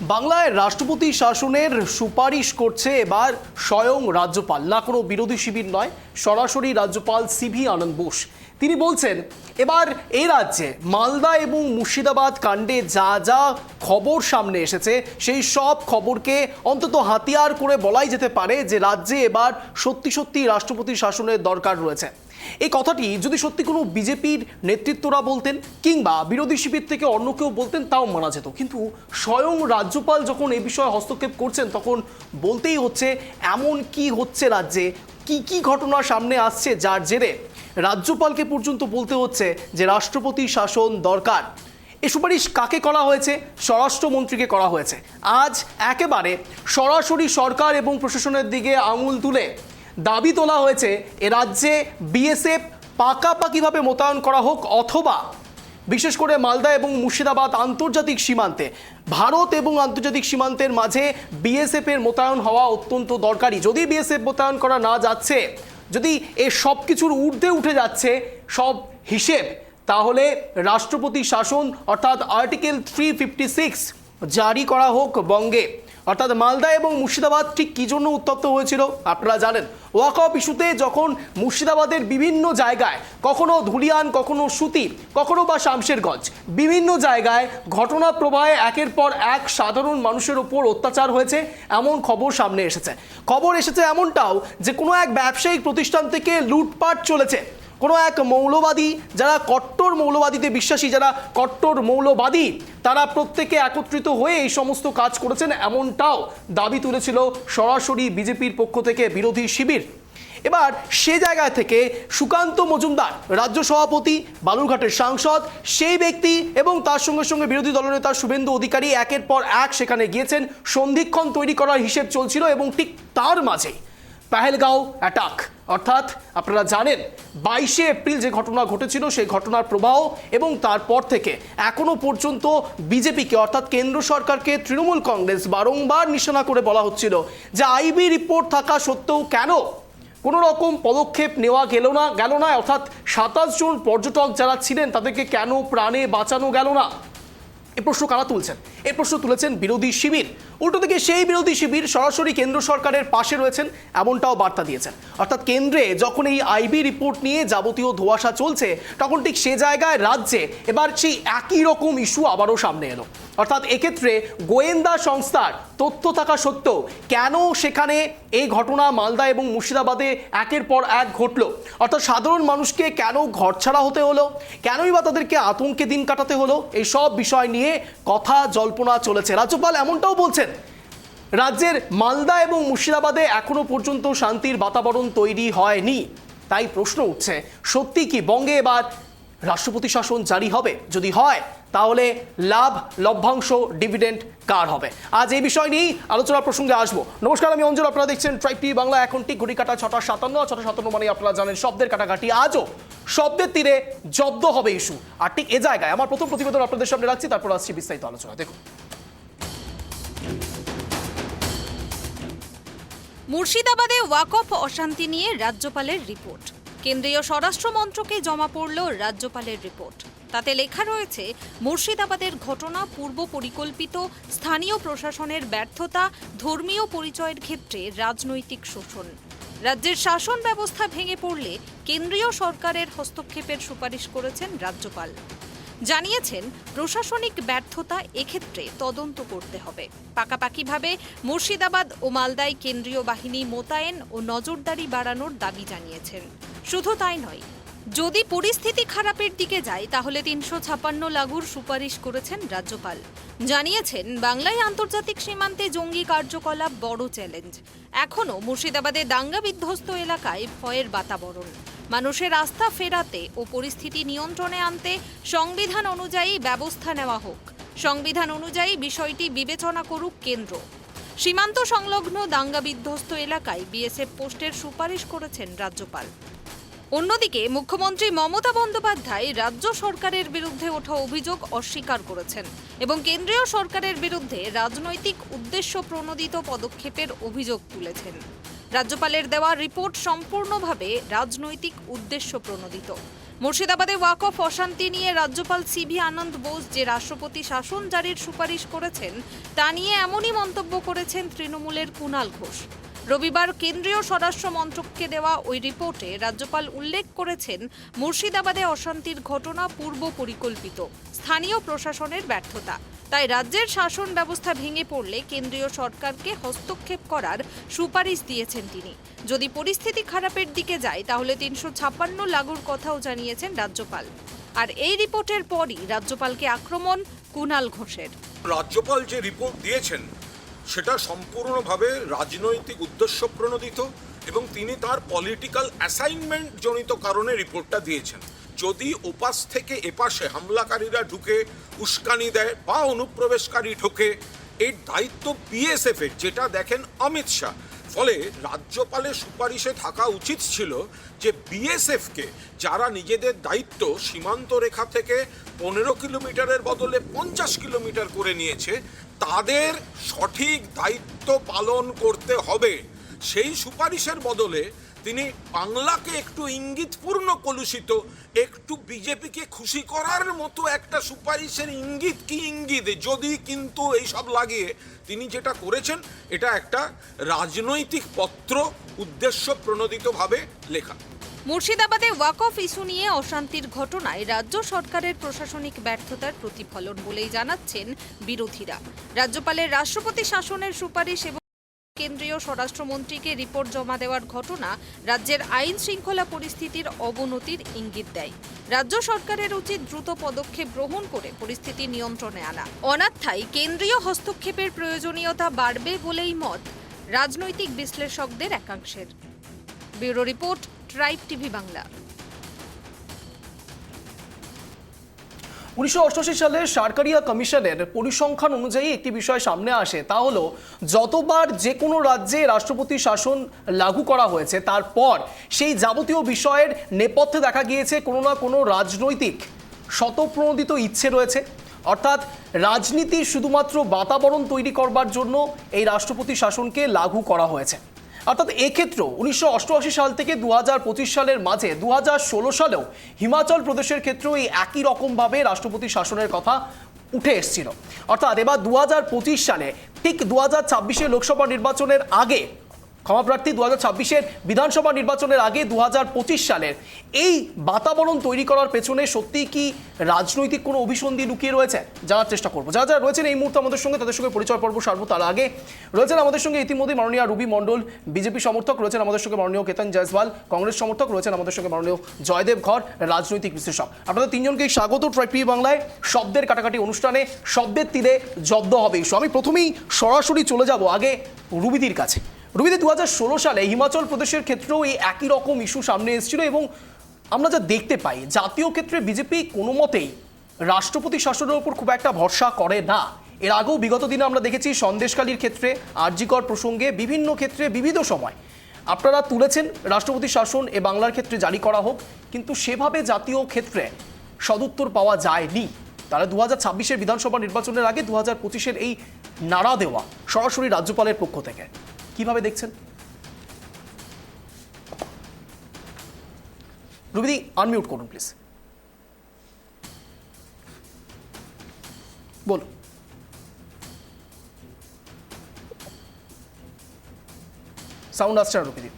বাংলায় রাষ্ট্রপতি শাসনের সুপারিশ করছে এবার স্বয়ং রাজ্যপাল, না কোনো বিরোধী শিবির নয়, সরাসরি রাজ্যপাল সিভি আনন্দ বোস। তিনি বলছেন এবার এই রাজ্যে মালদা এবং মুর্শিদাবাদ কাণ্ডে যা যা খবর সামনে এসেছে সেই সব খবরকে অন্তত হাতিয়ার করে বলাই যেতে পারে যে রাজ্যে এবার সত্যি সত্যি রাষ্ট্রপতি শাসনের দরকার রয়েছে। এই কথাটি যদি সত্যি কোনো বিজেপির নেতৃত্বরা বলতেন কিংবা বিরোধী শিবির থেকে অন্য কেউ বলতেন তাও মানা যেত, কিন্তু স্বয়ং রাজ্যপাল যখন এই বিষয়ে হস্তক্ষেপ করছেন তখন বলতেই হচ্ছে এমন কি হচ্ছে রাজ্যে, কি কি ঘটনা সামনে আসছে যার জেরে রাজ্যপালকে পর্যন্ত বলতে হচ্ছে যে রাষ্ট্রপতি শাসন দরকার। এই সুপারিশ কাকে করা হয়েছে? স্বরাষ্ট্রমন্ত্রীকে করা হয়েছে। আজ একেবারে সরাসরি সরকার এবং প্রশাসনের দিকে আঙুল তুলে দাবি তোলা হয়েছে এ রাজ্যে বিএসএফ পাকাপাকিভাবে মোতায়েন করা হোক, অথবা বিশেষ করে মালদা এবং মুর্শিদাবাদ আন্তর্জাতিক সীমান্তে, ভারত এবং আন্তর্জাতিক সীমান্তের মাঝে বিএসএফের মোতায়েন হওয়া অত্যন্ত দরকারি। যদি বিএসএফ মোতায়েন করা না যাচ্ছে, যদি এ সব কিছুর ঊর্ধ্বে উঠে যাচ্ছে সব হিসেব, তাহলে রাষ্ট্রপতি শাসন অর্থাৎ আর্টিকেল 356 জারি করা হোক বঙ্গে। অর্থাৎ মালদা এবং মুর্শিদাবাদ ঠিক কী জন্য উত্তপ্ত হয়েছিল আপনারা জানেন। ওয়াকফ ইস্যুতে যখন মুর্শিদাবাদের বিভিন্ন জায়গায়, কখনো ধুলিয়ান, কখনো সুতি, কখনো বা শামশেরগঞ্জ, বিভিন্ন জায়গায় ঘটনা প্রবাহে একের পর এক সাধারণ মানুষের ওপর অত্যাচার হয়েছে এমন খবর সামনে এসেছে। খবর এসেছে এমনটাও যে কোনো এক ব্যবসায়িক প্রতিষ্ঠান থেকে লুটপাট চলেছে। কোনো এক মৌলবাদী, যারা কট্টর মৌলবাদীতে বিশ্বাসী, যারা কট্টর মৌলবাদী, তারা প্রত্যেকে একত্রিত হয়ে এই সমস্ত কাজ করেছেন এমনটাও দাবি তুলেছিল সরাসরি বিজেপির পক্ষ থেকে বিরোধী শিবির। এবার সে জায়গা থেকে সুকান্ত মজুমদার, রাজ্য সভাপতি, বালুরঘাটের সাংসদ, সেই ব্যক্তি এবং তার সঙ্গে সঙ্গে বিরোধী দলনেতা শুভেন্দু অধিকারী একের পর এক সেখানে গিয়েছেন। সন্ধিক্ষণ তৈরি করার হিসেব চলছিল এবং ঠিক তার মাঝে পেহেলগাঁও অ্যাটাক, অর্থাৎ আপনারা জানেন 22শে এপ্রিল যে ঘটনা ঘটেছিল সেই ঘটনার প্রবাহ, এবং তারপর থেকে এখনো পর্যন্ত বিজেপিকে অর্থাৎ কেন্দ্র সরকারকে তৃণমূল কংগ্রেস বারংবার নিশানা করে বলা হচ্ছিল যে আইবি রিপোর্ট থাকা সত্ত্বেও কেন কোনো রকম পদক্ষেপ নেওয়া গেল না, অর্থাৎ 27 জন পর্যটক যারা ছিলেন তাদেরকে কেন প্রাণে বাঁচানো গেল না। এই প্রশ্ন কারা তুলছেন? এই প্রশ্ন তুলেছেন বিরোধী শিবির। উল্টো থেকে সেই বিরোধী শিবির সরাসরি কেন্দ্র সরকারের পাশে রয়েছেন এমনটাও বার্তা দিয়েছেন। অর্থাৎ কেন্দ্রে যখন এই আইবি রিপোর্ট নিয়ে যাবতীয় ধোঁয়াশা চলছে, তখন ঠিক সে জায়গায় রাজ্যে এবার সেই একই রকম ইস্যু আবারও সামনে এলো। অর্থাৎ এক্ষেত্রে গোয়েন্দা সংস্থার তথ্য থাকা সত্ত্বেও কেন সেখানে এই ঘটনা মালদা এবং মুর্শিদাবাদে একের পর এক ঘটলো, অর্থাৎ সাধারণ মানুষকে কেন ঘরছাড়া হতে হলো, কেনই বা তাদেরকে আতঙ্কে দিন কাটাতে হলো, এই সব বিষয় নিয়ে কথা জল্পনা চলেছে। রাজ্যপাল এমনটাও বলছেন রাজ্যের মালদা এবং মুর্শিদাবাদে এখনো পর্যন্ত শান্তির বাতাবরণ তৈরি হয়নি। তাই প্রশ্ন উঠছে, সত্যি কি বঙ্গে এবার রাষ্ট্রপতি শাসন জারি হবে? যদি হয় তাহলে লাভ, লভ্যাংশ, ডিভিডেন্ড কার হবে? আজ এই বিষয় নিয়েই আলোচনার প্রসঙ্গে আসবো। নমস্কার, আমি অঞ্জল, আপনারা দেখছেন ট্রাইব টিভি বাংলা। এখন ঠিক ঘড়ি কাটা 6:57 মানে আপনারা জানেন শব্দের কাটাকাটি। আজও শব্দের তীরে জব্দ হবে ইস্যু। আর ঠিক এ জায়গায় আমার প্রথম প্রতিবেদন আপনাদের সামনে রাখছি, তারপর আসছি বিস্তারিত আলোচনা। দেখুন, মুর্শিদাবাদে ওয়াকফ অশান্তি নিয়ে রাজ্যপালের রিপোর্ট। কেন্দ্রীয় স্বরাষ্ট্র মন্ত্রকে জমা পড়ল রাজ্যপালের রিপোর্ট। তাতে লেখা রয়েছে, মুর্শিদাবাদের ঘটনা পূর্ব পরিকল্পিত, স্থানীয় প্রশাসনের ব্যর্থতা, ধর্মীয় পরিচয়ের ক্ষেত্রে রাজনৈতিক শোষণ। রাজ্যের শাসন ব্যবস্থা ভেঙে পড়লে কেন্দ্রীয় সরকারের হস্তক্ষেপের সুপারিশ করেছেন রাজ্যপাল। জানিয়েছেন প্রশাসনিক ব্যর্থতা এক্ষেত্রে তদন্ত করতে হবে। পাকাপাকিভাবে মুর্শিদাবাদ ও মালদায় কেন্দ্রীয় বাহিনী মোতায়েন ও নজরদারি বাড়ানোর দাবি জানিয়েছেন। শুধু তাই নয়, যদি পরিস্থিতি খারাপের দিকে যায় তাহলে 356 লাগুর সুপারিশ করেছেন রাজ্যপাল। জানিয়েছেন বাংলায় আন্তর্জাতিক সীমান্তে জঙ্গি কার্যকলাপ বড় চ্যালেঞ্জ। এখনও মুর্শিদাবাদে দাঙ্গা বিধ্বস্ত এলাকায় ভয়ের বাতাবরণ। মানুষের আস্থা ফেরাতে ও পরিস্থিতি নিয়ন্ত্রণে আনতে সংবিধান অনুযায়ী ব্যবস্থা নেওয়া হোক। সংবিধান অনুযায়ী বিষয়টি বিবেচনা করুক কেন্দ্র। সীমান্ত সংলগ্ন দাঙ্গা বিধ্বস্ত এলাকায় বিএসএফ পোস্টের সুপারিশ করেছেন রাজ্যপাল। অন্যদিকে মুখ্যমন্ত্রী মমতা বন্দ্যোপাধ্যায় রাজ্য সরকারের বিরুদ্ধে ওঠা অভিযোগ অস্বীকার করেছেন এবং কেন্দ্রীয় সরকারের বিরুদ্ধে রাজনৈতিক উদ্দেশ্য প্রণোদিত পদক্ষেপের অভিযোগ তুলেছেন। রাজ্যপালের দেওয়া রিপোর্ট সম্পূর্ণভাবে রাজনৈতিক উদ্দেশ্য প্রণোদিত। মুর্শিদাবাদে ওয়াকফ অশান্তি নিয়ে রাজ্যপাল সিভি আনন্দ বোস যে রাষ্ট্রপতি শাসন জারির সুপারিশ করেছেন তা নিয়ে এমনই মন্তব্য করেছেন তৃণমূলের কুণাল ঘোষ। রবিবার কেন্দ্রীয় স্বরাষ্ট্র মন্ত্রককে দেওয়া ওই রিপোর্টে রাজ্যপাল উল্লেখ করেছেন মুর্শিদাবাদে অশান্তির ঘটনা পূর্ব পরিকল্পিত, স্থানীয় প্রশাসনের ব্যর্থতা। তাই রাজ্যের শাসন ব্যবস্থা ভেঙে পড়লে কেন্দ্রীয় সরকারকে হস্তক্ষেপ করার সুপারিশ দিয়েছেন তিনি। যদি পরিস্থিতি খারাপের দিকে যায় তাহলে ৩৫৬ লাগুর কথাও জানিয়েছেন রাজ্যপাল। আর এই রিপোর্টের পরই রাজ্যপালকে আক্রমণ কুণাল ঘোষের। রাজ্যপাল যে রিপোর্ট দিয়েছেন সেটা সম্পূর্ণভাবে রাজনৈতিক উদ্দেশ্য প্রণোদিত এবং তিনি তার পলিটিক্যাল অ্যাসাইনমেন্ট জনিত কারণে রিপোর্টটা দিয়েছেন। যদি ওপাশ থেকে এপাশে হামলাকারীরা ঢুকে উস্কানি দেয় বা অনুপ্রবেশকারী ঢোকে, এর দায়িত্ব বিএসএফ এর, যেটা দেখেন অমিত শাহ। ফলে রাজ্যপালের সুপারিশে থাকা উচিত ছিল যে বিএসএফকে, যারা নিজেদের দায়িত্ব সীমান্ত রেখা থেকে 15 কিলোমিটারের বদলে 50 কিলোমিটার করে নিয়েছে, তাদের সঠিক দায়িত্ব পালন করতে হবে। সেই সুপারিশের বদলে তিনি বাংলাকে একটু ইঙ্গিতপূর্ণ কলুষিত, একটু বিজেপিকে খুশি করার মতো একটা সুপারিশের ইঙ্গিত কি ইঙ্গিত, যদি কিন্তু এইসব লাগিয়ে তিনি যেটা করেছেন এটা একটা রাজনৈতিক পত্র, উদ্দেশ্য প্রণোদিতভাবে লেখা। মুর্শিদাবাদে ওয়াকফ ইস্যু নিয়ে অশান্তির ঘটনায় রাজ্য সরকারের প্রশাসনিক ব্যর্থতার প্রতিফলন বলেই জানাচ্ছেন বিরোধীরা। রাজ্যপালের রাষ্ট্রপতি শাসনের সুপারিশ এবং কেন্দ্রীয় স্বরাষ্ট্রমন্ত্রীকে রিপোর্ট জমা দেওয়ার ঘটনা রাজ্যের আইন শৃঙ্খলা পরিস্থিতির অবনতির ইঙ্গিত দেয়। রাজ্য সরকারের উচিত দ্রুত পদক্ষেপ গ্রহণ করে পরিস্থিতি নিয়ন্ত্রণে আনা, অন্যথায় কেন্দ্রীয় হস্তক্ষেপের প্রয়োজনীয়তা বাড়বে বলেই মত রাজনৈতিক বিশ্লেষকদের একাংশের। Bureau report, tribe TV Bangla. 1988 সালে সরকারিয়া কমিশনের পরিসংখ্যান অনুযায়ী একটি বিষয় সামনে আসে, তা হলো যতবার যে কোনো রাজ্যে রাষ্ট্রপতি শাসন লাগু করা হয়েছে তারপর সেই যাবতীয় বিষয়ের নেপথ্যে দেখা গিয়েছে কোনো না কোনো রাজনৈতিক স্বতঃপ্রণোদিত ইচ্ছে রয়েছে। অর্থাৎ রাজনীতির শুধুমাত্র বাতাবরণ তৈরি করবার জন্য এই রাষ্ট্রপতি শাসনকে লাগু করা হয়েছে। অর্থাৎ এক্ষেত্রেও 1988 সাল থেকে 2025 সালের মাঝে 2016 সালেও হিমাচল প্রদেশের ক্ষেত্রেও এই একই রকমভাবে রাষ্ট্রপতি শাসনের কথা উঠে এসেছিল। অর্থাৎ এবার 2025 সালে ঠিক 2026 লোকসভা নির্বাচনের আগে, ক্ষমাপ্রার্থী 2026 বিধানসভা নির্বাচনের আগে 2025 সালের এই বাতাবরণ তৈরি করার পেছনে সত্যিই কি রাজনৈতিক কোনো অভিসন্ধি লুকিয়ে রয়েছে, জানার চেষ্টা করবো। যারা যারা রয়েছেন এই মুহূর্তে আমাদের সঙ্গে, তাদের সঙ্গে পরিচয় পর্ব সারবো। তার আগে রয়েছেন আমাদের সঙ্গে ইতিমধ্যে মাননীয় রুবি মণ্ডল, বিজেপি সমর্থক, রয়েছেন আমাদের সঙ্গে মাননীয় কেতন জয়সওয়াল, কংগ্রেস সমর্থক, রয়েছেন আমাদের সঙ্গে মাননীয় জয়দেব ঘর, রাজনৈতিক বিশ্লেষক। আপনাদের তিনজনকেই স্বাগত ট্রাইব টিভি বাংলায় শব্দের কাটাকাটি অনুষ্ঠানে। শব্দের তীরে জব্দ হবে ইস্যু। আমি প্রথমেই সরাসরি চলে যাব আগে রুবিদির কাছে। রুবিদি, 2016 সালে হিমাচল প্রদেশের ক্ষেত্রেও এই একই রকম ইস্যু সামনে এসেছিল এবং আমরা যা দেখতে পাই জাতীয় ক্ষেত্রে বিজেপি কোনো মতেই রাষ্ট্রপতি শাসনের উপর খুব একটা ভরসা করে না। এর আগেও বিগত দিনে আমরা দেখেছি সন্দেশখালীর ক্ষেত্রে, আরজিকর প্রসঙ্গে বিভিন্ন ক্ষেত্রে বিবিধ সময় আপনারা তুলেছেন রাষ্ট্রপতি শাসন এ বাংলার ক্ষেত্রে জারি করা হোক, কিন্তু সেভাবে জাতীয় ক্ষেত্রে সদুত্তর পাওয়া যায়নি। তারা 2026 বিধানসভা নির্বাচনের আগে 2025 এই নাড়া দেওয়া সরাসরি রাজ্যপালের পক্ষ থেকে কিভাবে দেখছেন? রুবিদি, আনমিউট করুন প্লিজ, বলুন। সাউন্ড আসছে না রুবিদি।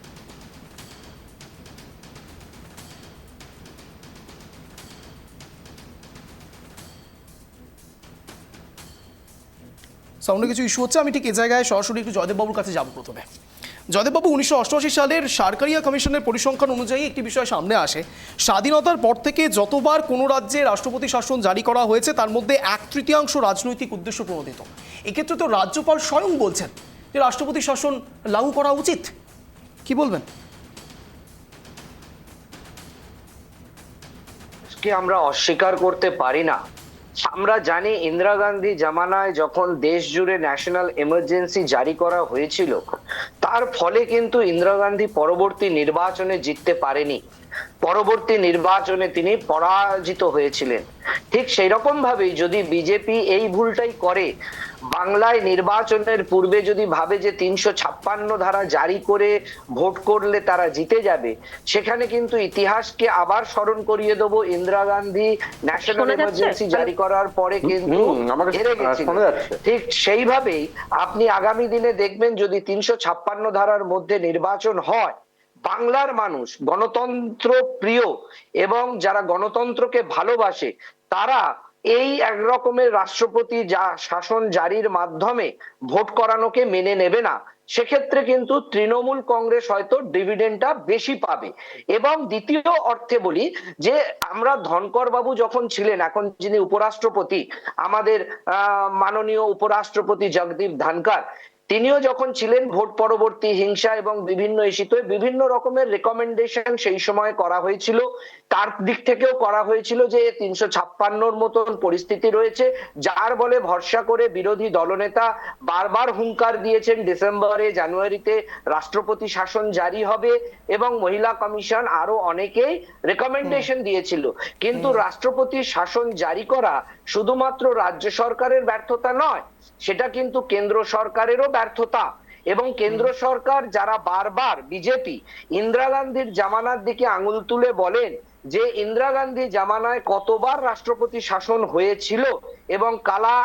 সাউন্ডে কিছু ইস্যু হচ্ছে। আমি ঠিক এই জায়গায় সরাসরি একটু জয়দেববাবুর কাছে যাব প্রথমে। জয়দেববাবু, 1988 সালের সরকারিয়া কমিশনের পরিসংখ্যান অনুযায়ী একটি বিষয় সামনে আসে, স্বাধীনতার পর থেকে যতবার কোনো রাজ্যে রাষ্ট্রপতি শাসন জারি করা হয়েছে তার মধ্যে 1/3 রাজনৈতিক উদ্দেশ্য প্রণোদিত। এক্ষেত্রে তো রাজ্যপাল স্বয়ং বলছেন যে রাষ্ট্রপতি শাসন লাগু করা উচিত, কি বলবেন? আমরা অস্বীকার করতে পারি না। আমরা জানি ইন্দিরা গান্ধী জামানায় যখন দেশ জুড়ে ন্যাশনাল এমার্জেন্সি জারি করা হয়েছিল, তার ফলে কিন্তু ইন্দিরা গান্ধী পরবর্তী নির্বাচনে জিততে পারেনি, পরবর্তী নির্বাচনে তিনি পরাজিত হয়েছিলেন। ঠিক সেই রকম ভাবেই যদি বিজেপি এই ভুলটাই করে, বাংলায় নির্বাচনের পূর্বে যদি ভাবে যে 356 ধারা জারি করে ভোট করলে তারা জিতে যাবে, সেখানে কিন্তু ইতিহাসকে আবার স্মরণ করিয়ে দেবো, ইন্দিরা গান্ধী ন্যাশনাল এমার্জেন্সি জারি করার পরে কিন্তু হেরে গেছিলেন। ঠিক সেইভাবেই আপনি আগামী দিনে দেখবেন যদি 356 ধারার মধ্যে নির্বাচন হয়, বাংলার মানুষ গণতন্ত্র প্রিয় এবং যারা গণতন্ত্রকে ভালোবাসে তারা এই এক রকমের রাষ্ট্রপতি যা শাসন জারির মাধ্যমে ভোট করানোকে মেনে নেবে না। সেক্ষেত্রে কিন্তু তৃণমূল কংগ্রেস হয়তো ডিভিডেন্ডটা বেশি পাবে। এবং দ্বিতীয় অর্থে বলি যে আমরা ধনকর বাবু যখন ছিলেন, এখন যিনি উপরাষ্ট্রপতি, আমাদের মাননীয় উপরাষ্ট্রপতি জগদীপ ধনকর, তিনিও যখন ছিলেন ভোট পরবর্তী হিংসা এবং বিভিন্ন ইস্যুতে বিভিন্ন রকমের রেকমেন্ডেশন সেই সময় করা হয়েছিল। তার দিক থেকেও করা হয়েছিল যে 356 মতন পরিস্থিতি রয়েছে, যার বলে ভরসা করে বিরোধী দলনেতা বারবার হুঙ্কার দিয়েছেন ডিসেম্বরে জানুয়ারিতে রাষ্ট্রপতি শাসন জারি হবে, এবং মহিলা কমিশন আরো অনেকেই রেকমেন্ডেশন দিয়েছিল। কিন্তু রাষ্ট্রপতি শাসন জারি করা শুধুমাত্র রাজ্য সরকারের ব্যর্থতা নয়, সেটা কিন্তু কেন্দ্র সরকারেরও ব্যর্থতা। এবং কেন্দ্র সরকার যারা বারবার বিজেপি ইন্দিরা গান্ধীর জামানার দিকে আঙুল তুলে বলেন যে ইন্দিরা গান্ধী জামানায় কতবার রাষ্ট্রপতি শাসন হয়েছিল এবং কালা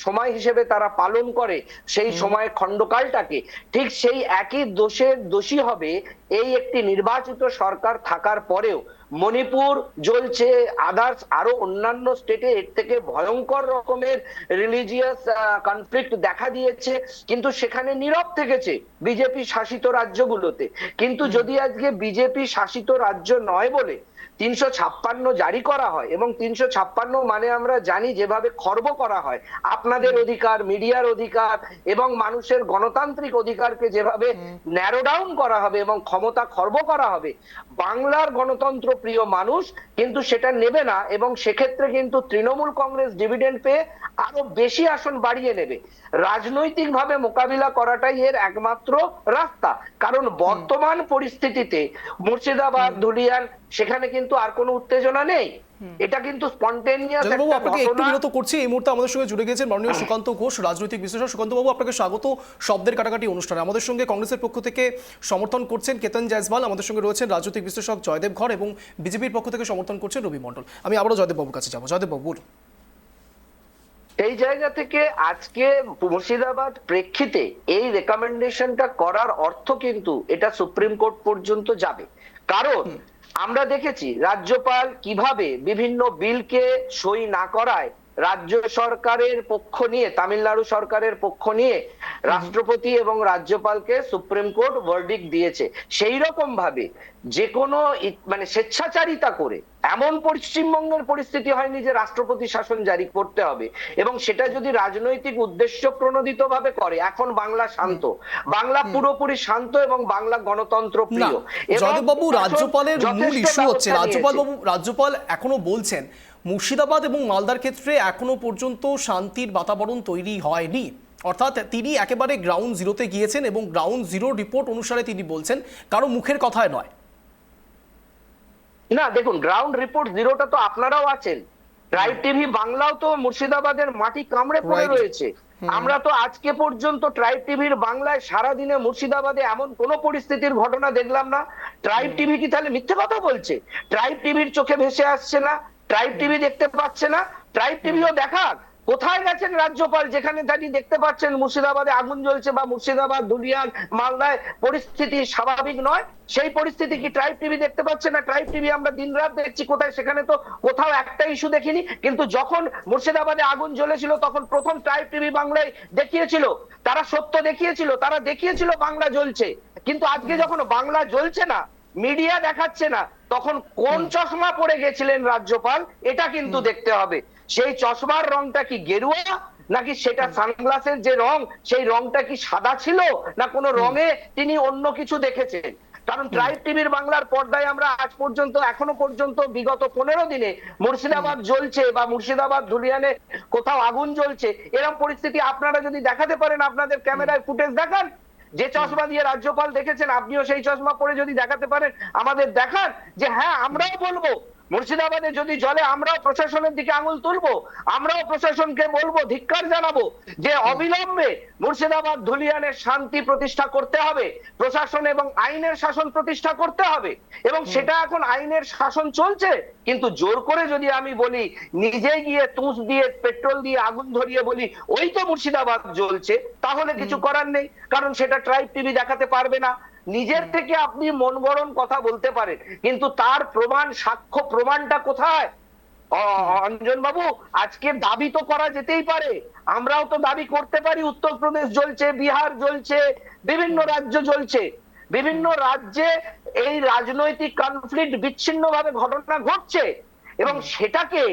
সময় হিসেবে তারা পালন করে সেই সময় খণ্ডকালটাকে, ঠিক সেই একই দোষের দোষী হবে এই একটি নির্বাচিত সরকার থাকার পরেও। মণিপুর জ্বলছে, আদার্স আরো অন্যান্য স্টেটে এর থেকে ভয়ঙ্কর রকমের রিলিজিয়াস কনফ্লিক্ট দেখা দিয়েছে, কিন্তু সেখানে নীরব থেকেছে বিজেপি শাসিত রাজ্যগুলোতে। কিন্তু যদি আজকে বিজেপি শাসিত রাজ্য নয় বলে 356 জারি করা হয়, এবং 356 মানে আমরা জানি যেভাবে খর্ব করা হয় আপনাদের অধিকার, মিডিয়ার অধিকার এবং মানুষের গণতান্ত্রিক অধিকারকে যেভাবে ন্যারো ডাউন করা হবে এবং ক্ষমতা খর্ব করা হবে, বাংলার গণতন্ত্র প্রিয় মানুষ কিন্তু সেটা নেবে না। এবং সেক্ষেত্রে কিন্তু তৃণমূল কংগ্রেস ডিভিডেন্ড পেয়ে আরো বেশি আসন বাড়িয়ে নেবে। রাজনৈতিকভাবে মোকাবিলা করাটাই এর একমাত্র রাস্তা, কারণ বর্তমান পরিস্থিতিতে মুর্শিদাবাদ, ধুলিয়ান, সেখানে কিন্তু আর কোনো উত্তেজনা নেই। এটা কিন্তু স্পন্টেনিয়াস একটা ঘটনা। আপনাকে একটু বিরত করছি, এই মুহূর্তে আমাদের সঙ্গে জুড়ে গেছেন মাননীয় সুকান্ত ঘোষ, রাজনৈতিক বিশ্লেষক। সুকান্ত বাবু, আপনাকে স্বাগত শব্দের কাটাকাটি অনুষ্ঠানে। আমাদের সঙ্গে কংগ্রেসের পক্ষ থেকে সমর্থন করছেন কেতন জয়সওয়াল, আমাদের সঙ্গে রয়েছেন রাজনৈতিক বিশ্লেষক জয়দেব ঘর, এবং বিজেপির পক্ষ থেকে সমর্থন করছেন রবি মণ্ডল। আমি আবারও জয়দেব বাবুর কাছে যাবো। জয়দেব বাবু, এই জায়গা থেকে আজকে মুর্শিদাবাদ প্রেক্ষিতে এই রেকমেন্ডেশনটা করার অর্থ কিন্তু এটা সুপ্রিম কোর্ট পর্যন্ত যাবে। কারণ আমরা দেখেছি রাজ্যপাল কিভাবে বিভিন্ন বিলকে সই না করায় রাজ্য সরকারের পক্ষ নিয়ে, তামিলনাড়ু সরকারের পক্ষ নিয়ে রাষ্ট্রপতি এবং রাজ্যপালকে সুপ্রিম কোর্ট ভার্ডিক্ট দিয়েছে। সেই রকম ভাবে যে কোনো মানে স্বেচ্ছাচারিতা করে এমন পশ্চিমবঙ্গের পরিস্থিতি হয়নি যে রাষ্ট্রপতি শাসন জারি করতে হবে, এবং সেটা যদি রাজনৈতিক উদ্দেশ্য প্রণোদিত ভাবে করে। এখন বাংলা শান্ত, বাংলা পুরোপুরি শান্ত এবং বাংলা গণতন্ত্র প্রিয়। জয়দেব বাবু, রাজ্যপালের মূল ইস্যু হচ্ছে রাজ্যপাল এখনো বলছেন মুর্শিদাবাদ এবং মালদার ক্ষেত্রে এখনো পর্যন্ত শান্তির বাতাবরণ তৈরি হয়নি। অর্থাৎ তিনি একেবারে গ্রাউন্ড জিরোতে গিয়েছেন এবং গ্রাউন্ড জিরো রিপোর্ট অনুসারে তিনি বলছেন, কারো মুখের কথায় নয়। না দেখুন, গ্রাউন্ড রিপোর্ট জিরোটা তো আপনারাও আছেন, ট্রাইব টিভি বাংলাও তো মুর্শিদাবাদের মাটি কামড়ে পড়ে রয়েছে। আমরা তো আজকে পর্যন্ত ট্রাইব টিভির বাংলায় সারাদিনে মুর্শিদাবাদে এমন কোন পরিস্থিতির ঘটনা দেখলাম না। ট্রাইব টিভি কি তাহলে মিথ্যে কথা বলছে? ট্রাইব টিভির চোখে ভেসে আসছে না, ট্রাইব টিভি দেখতে পাচ্ছে না? ট্রাইব টিভিও দেখাক। কোথায় গেছেন রাজ্যপাল, যেখানে তিনি দেখতে পাচ্ছেন মুর্শিদাবাদে আগুন জ্বলছে বা মুর্শিদাবাদ, ধুলিয়ান, মালদায় পরিস্থিতি স্বাভাবিক নয়, সেই পরিস্থিতি কি ট্রাইব টিভি দেখতে পাচ্ছে না? ট্রাইব টিভি আমরা দিনরাত দেখছি কোথায়, সেখানে তো কোথাও একটা ইস্যু দেখিনি। কিন্তু যখন মুর্শিদাবাদে আগুন জ্বলেছিল তখন প্রথম ট্রাইব টিভি বাংলায় দেখিয়েছিল, তারা সত্য দেখিয়েছিল, তারা দেখিয়েছিল বাংলা জ্বলছে। কিন্তু আজকে যখন বাংলা জ্বলছে না, মিডিয়া দেখাচ্ছে না, তখন কোন চশমা পরে গেছিলেন রাজ্যপাল এটা কিন্তু দেখতে হবে। সেই চশমার রংটা কি গেরুয়া, নাকি সেটা সানগ্লাসের যে রং সেই রংটা কি সাদা ছিল, না কোনো রঙে তিনি অন্য কিছু দেখেছেন? কারণ ট্রাইব টিভির বাংলার পর্দায় আমরা আজ পর্যন্ত, এখনো পর্যন্ত বিগত 15 দিনে মুর্শিদাবাদ জ্বলছে বা মুর্শিদাবাদ ধুলিয়ানে কোথাও আগুন জ্বলছে এরকম পরিস্থিতি আপনারা যদি দেখাতে পারেন, আপনাদের ক্যামেরায় ফুটেজ দেখান। যে চশমা দিয়ে রাজ্যপাল দেখেছেন, আপনিও সেই চশমা পরে যদি দেখাতে পারেন, আমাদের দেখান যে হ্যাঁ আমরাও বলবো মুর্শিদাবাদে যদি জলে আমরাও প্রশাসনের দিকে আঙুল তুলবো, আমরাও প্রশাসনকে বলবো, ধিক্কার জানাবো যে অবিলম্বে মুর্শিদাবাদ ধুলিয়ানের শান্তি প্রতিষ্ঠা করতে হবে, প্রশাসন এবং আইনের শাসন প্রতিষ্ঠা করতে হবে। এবং সেটা এখন আইনের শাসন চলছে, কিন্তু জোর করে যদি আমি বলি, নিজে গিয়ে তুষ দিয়ে পেট্রোল দিয়ে আগুন ধরিয়ে বলি ওই তো মুর্শিদাবাদ জ্বলছে, তাহলে কিছু করার নেই, কারণ সেটা ট্রাইব টিভি দেখাতে পারবে না। নিজের থেকে আপনি মন গড়ন কথা বলতে পারেন, কিন্তু তার প্রমাণ, সাক্ষ্য প্রমাণটা কোথায়? অঞ্জন বাবু, আজকে দাবি তো করা যেতেই পারে, আমরাও তো দাবি করতে পারি উত্তরপ্রদেশ জ্বলছে, বিহার জ্বলছে, বিভিন্ন রাজ্য জ্বলছে, বিভিন্ন রাজ্যে এই রাজনৈতিক কনফ্লিক্ট বিচ্ছিন্নভাবে ঘটনা ঘটছে, এবং সেটাকে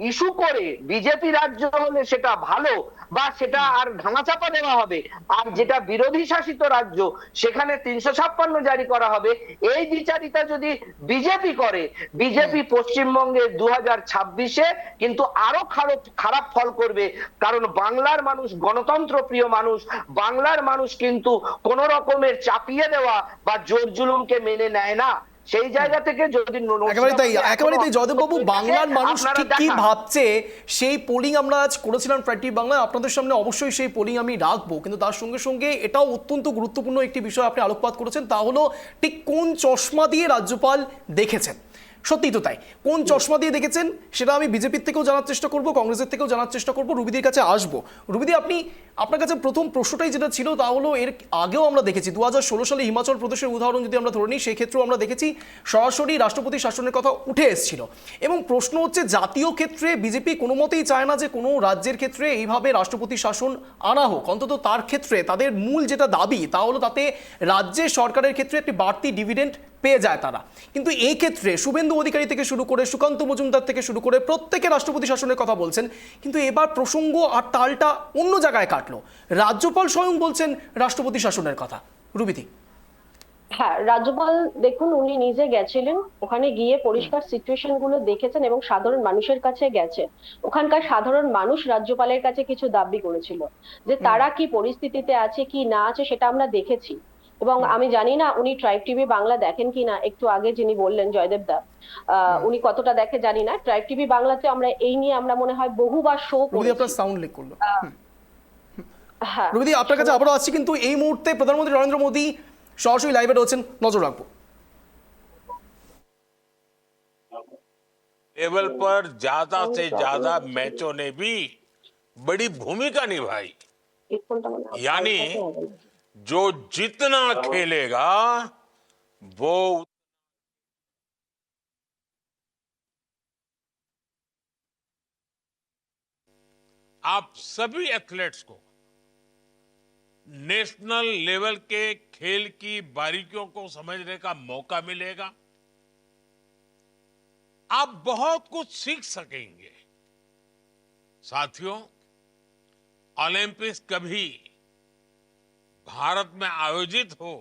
ইস্যু করে বিজেপি রাজ্য হলে সেটা ভালো, বা সেটা আর ধামাচাপা দেওয়া হবে, আর যেটা বিরোধী শাসিত রাজ্য সেখানে 356 জারি করা হবে। এই বিচারিতা যদি বিজেপি করে, বিজেপি পশ্চিমবঙ্গে 2026-এ কিন্তু আরো খারাপ ফল করবে, কারণ বাংলার মানুষ গণতন্ত্র প্রিয় মানুষ, বাংলার মানুষ কিন্তু কোন রকমের চাপিয়ে দেওয়া বা জোর জুলুমকে মেনে নেয় না। সেই জায়গা থেকে যদি একেবারে তাই জয়দেববাবু, বাংলার মানুষ ঠিক কি ভাবছে সেই পোলিং আমরা আজ করেছিলাম ট্রাইব টিভি বাংলায়, আপনাদের সামনে অবশ্যই সেই পোলিং আমি রাখবো, কিন্তু তার সঙ্গে সঙ্গে এটাও অত্যন্ত গুরুত্বপূর্ণ একটি বিষয় আপনি আলোকপাত করেছেন, তা হলো ঠিক কোন চশমা দিয়ে রাজ্যপাল দেখেছেন। সত্যিই তো তাই, কোন চশমা দিয়ে দেখেছেন সেটা আমি বিজেপির থেকেও জানার চেষ্টা করব, কংগ্রেসের থেকেও জানার চেষ্টা করব, রুবিদির কাছে আসবো। রুবিদি, আপনার কাছে প্রথম প্রশ্নটাই যেটা ছিল তা হলো, এর আগেও আমরা দেখেছি 2016 সালে হিমাচল প্রদেশের উদাহরণ যদি আমরা ধরে নিই, সেই ক্ষেত্রেও আমরা দেখেছি সরাসরি রাষ্ট্রপতি শাসনের কথা উঠে এসেছিল। এবং প্রশ্ন হচ্ছে, জাতীয় ক্ষেত্রে বিজেপি কোনো মতেই চায় না যে কোনো রাজ্যের ক্ষেত্রে এইভাবে রাষ্ট্রপতি শাসন আনা হোক, অন্তত তার ক্ষেত্রে তাদের মূল যেটা দাবি তা হলো তাতে রাজ্যের সরকারের ক্ষেত্রে একটি বাড়তি ডিভিডেন্ড পেয়ে যায় তারা। কিন্তু এই ক্ষেত্রে শুভেন্দু অধিকারী থেকে শুরু করে সুকান্ত মজুমদার থেকে শুরু করে প্রত্যেকে রাষ্ট্রপতি শাসনের কথা বলছেন, কিন্তু এবার প্রসঙ্গ আর তালটা অন্য জায়গায় কাটলো, রাজ্যপাল স্বয়ং বলছেন রাষ্ট্রপতি শাসনের কথা। রুবিদি। হ্যাঁ, রাজ্যপাল দেখুন, উনি নিজে গেছিলেন, ওখানে গিয়ে পরিষ্কার সিচুয়েশন গুলো দেখেছেন এবং সাধারণ মানুষের কাছে গেছে। ওখানকার সাধারণ মানুষ রাজ্যপালের কাছে কিছু দাবি করেছিল, যে তারা কি পরিস্থিতিতে আছে কি না আছে সেটা আমরা দেখেছি। এবং আমি জানি না উনি ট্রাইব টিভি বাংলা দেখেন কিনা, একটু আগে যিনি বললেন জয়দেব দা, উনি কতটা দেখে জানি না। ট্রাইব টিভি বাংলাতে আমরা এই নিয়ে আমরা মনে হয় বহুবার শো করেছি। আপনার সাউন্ড লিক করলো। হ্যাঁ রুবিদি, আপনার কাছে আবারও আসছি, কিন্তু এই মুহূর্তে প্রধানমন্ত্রী নরেন্দ্র মোদী সরাসরি লাইভে রয়েছেন, নজর রাখবো। लेवल पर ज्यादा से ज्यादा मैचों ने भी बड़ी भूमिका निभाई, यानी जो जितना खेलेगा वो आप सभी एथलीट्स को नेशनल लेवल के खेल की बारीकियों को समझने का मौका मिलेगा। आप बहुत कुछ सीख सकेंगे। साथियों, ओलंपिक्स कभी भारत में आयोजित हो,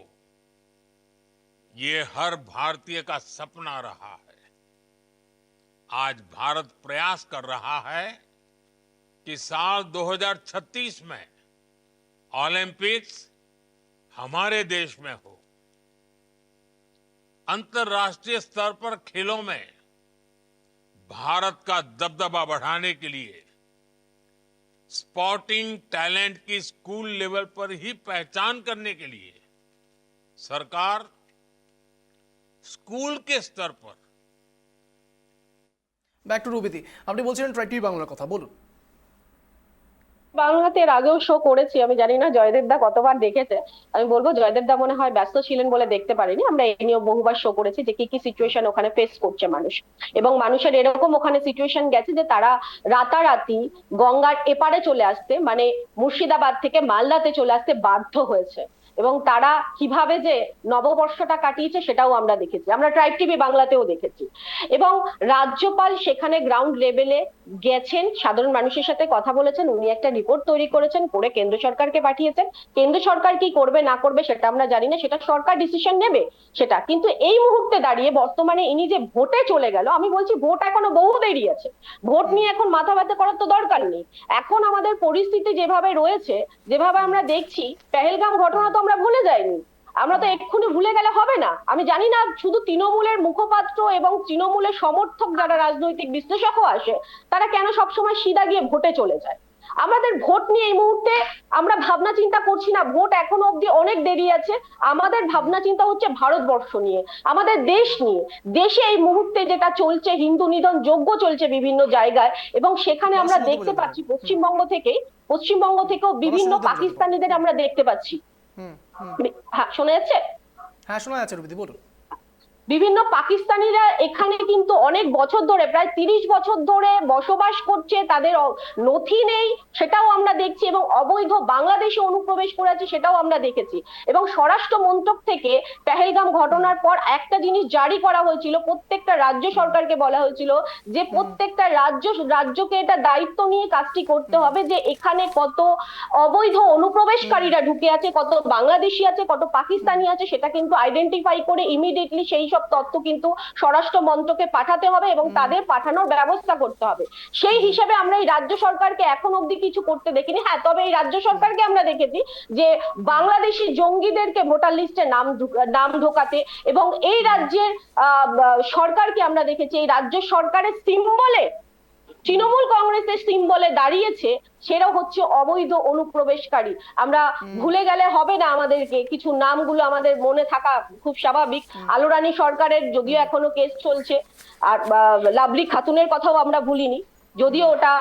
ये हर भारतीय का सपना रहा है। आज भारत प्रयास कर रहा है कि साल 2036 में ओलंपिक्स हमारे देश में हो। अंतर्राष्ट्रीय स्तर पर खेलों में भारत का दबदबा बढ़ाने के लिए स्पोर्टिंग टैलेंट की स्कूल लेवल पर ही पहचान करने के लिए सरकार स्कूल के स्तर पर। ব্যাক টু রুবিদি, আপনি বলছিলেন ট্রাইব টিভি বাংলার কথা, বলুন। বাংলাতে এর আগেও শো করেছি, আমি জানি না জয়দেব দা কতবার দেখেছে। আমি বলবো জয়দেব দা মনে হয় ব্যস্ত ছিলেন বলে দেখতে পারেনি। আমরা এই নিয়ে বহুবার শো করেছি যে কি কি সিচুয়েশন ওখানে ফেস করছে মানুষ, এবং মানুষের এরকম ওখানে সিচুয়েশন গেছে যে তারা রাতারাতি গঙ্গার এপারে চলে আসতে, মানে মুর্শিদাবাদ থেকে মালদাতে চলে আসতে বাধ্য হয়েছে, এবং তারা কিভাবে যে নববর্ষটা কাটিয়েছে সেটাও আমরা দেখেছি, আমরা ট্রাইব টিভি বাংলাতেও দেখেছি। এবং রাজ্যপাল সেখানে গ্রাউন্ড লেভেলে গেছেন, সাধারণ মানুষের সাথে কথা বলেছেন, উনি একটা রিপোর্ট তৈরি করেছেন, করে কেন্দ্র সরকারকে পাঠিয়েছেন। কেন্দ্র সরকার কি করবে না করবে সেটা আমরা জানি না, সেটা সরকার ডিসিশন নেবে সেটা। কিন্তু এই মুহূর্তে দাঁড়িয়ে বর্তমানে ইনি যে ভোটে চলে গেল, আমি বলছি ভোট এখনো বহু দেরি আছে, ভোট নিয়ে এখন মাথা ব্যথা করার তো দরকার নেই। এখন আমাদের পরিস্থিতি যেভাবে রয়েছে, যেভাবে আমরা দেখছি, পেহেলগাম ঘটনা তো আমরা ভুলে যাইনি, আমরা তো এক্ষুনি ভুলে গেলে হবে না। আমি জানি না শুধু তৃণমূলের মুখপাত্র এবং তৃণমূলের সমর্থক যারা রাজনৈতিক বিশ্লেষকও আসে তারা কেন সবসময় সিধা গিয়ে ভোটে চলে যায়। আমাদের ভোট নিয়ে এই মুহূর্তে আমরা ভাবনা চিন্তা করছি না, ভোট এখনো অব্দি অনেক দেরি আছে। আমাদের ভাবনা চিন্তা হচ্ছে ভারতবর্ষ নিয়ে, আমাদের দেশ নিয়ে। দেশে এই মুহূর্তে যেটা চলছে, হিন্দু নিধন যজ্ঞ চলছে বিভিন্ন জায়গায়, এবং সেখানে আমরা দেখতে পাচ্ছি পশ্চিমবঙ্গ থেকেও বিভিন্ন পাকিস্তানিদের আমরা দেখতে পাচ্ছি। হ্যাঁ, শোনা যাচ্ছে? হ্যাঁ, শোনা যাচ্ছে রুবিদি, বলুন। বিভিন্ন পাকিস্তানিরা এখানে কিন্তু অনেক বছর ধরে, প্রায় 30 বছর ধরে বসবাস করছে, তাদের নথি নেই সেটাও আমরা দেখছি, এবং অবৈধ বাংলাদেশে অনুপ্রবেশ করে আছে সেটাও আমরা দেখেছি। এবং স্বরাষ্ট্র মন্ত্রক থেকে পেহেলগাম ঘটনার পর একটা জিনিস জারি করা হয়েছিল, প্রত্যেকটা রাজ্য সরকারকে বলা হয়েছিল যে প্রত্যেকটা রাজ্যকে এটা দায়িত্ব নিয়ে কাজটি করতে হবে, যে এখানে কত অবৈধ অনুপ্রবেশকারীরা ঢুকে আছে, কত বাংলাদেশি আছে, কত পাকিস্তানি আছে, সেটা কিন্তু আইডেন্টিফাই করে ইমিডিয়েটলি সেই সব তথ্য কিন্তু স্বরাষ্ট্র মন্ত্রকে পাঠাতে হবে এবং তাদের পাঠানোর ব্যবস্থা করতে হবে। সেই হিসেবে আমরা এই রাজ্য সরকারকে এখন অব্দি কিছু করতে দেখিনি। হ্যাঁ, তবে এই রাজ্য সরকারকে আমরা দেখেছি যে বাংলাদেশি জঙ্গিদেরকে ভোটার লিস্টে নাম ঢোকাতে, এবং এই রাজ্যের সরকারকে আমরা দেখেছি এই রাজ্য সরকারের সিম্বলে, তৃণমূল কংগ্রেসের সিম্বলে দাঁড়িয়েছে, সেটা হচ্ছে অবৈধ অনুপ্রবেশকারী। আমরা ভুলে গেলে হবে না, আমাদেরকে কিছু নামগুলো আমাদের মনে থাকা খুব স্বাভাবিক। আলোরানী সরকারের যদিও এখনো কেস চলছে, আর লাভলি খাতুনের কথাও আমরা ভুলিনি, যদিও ওটা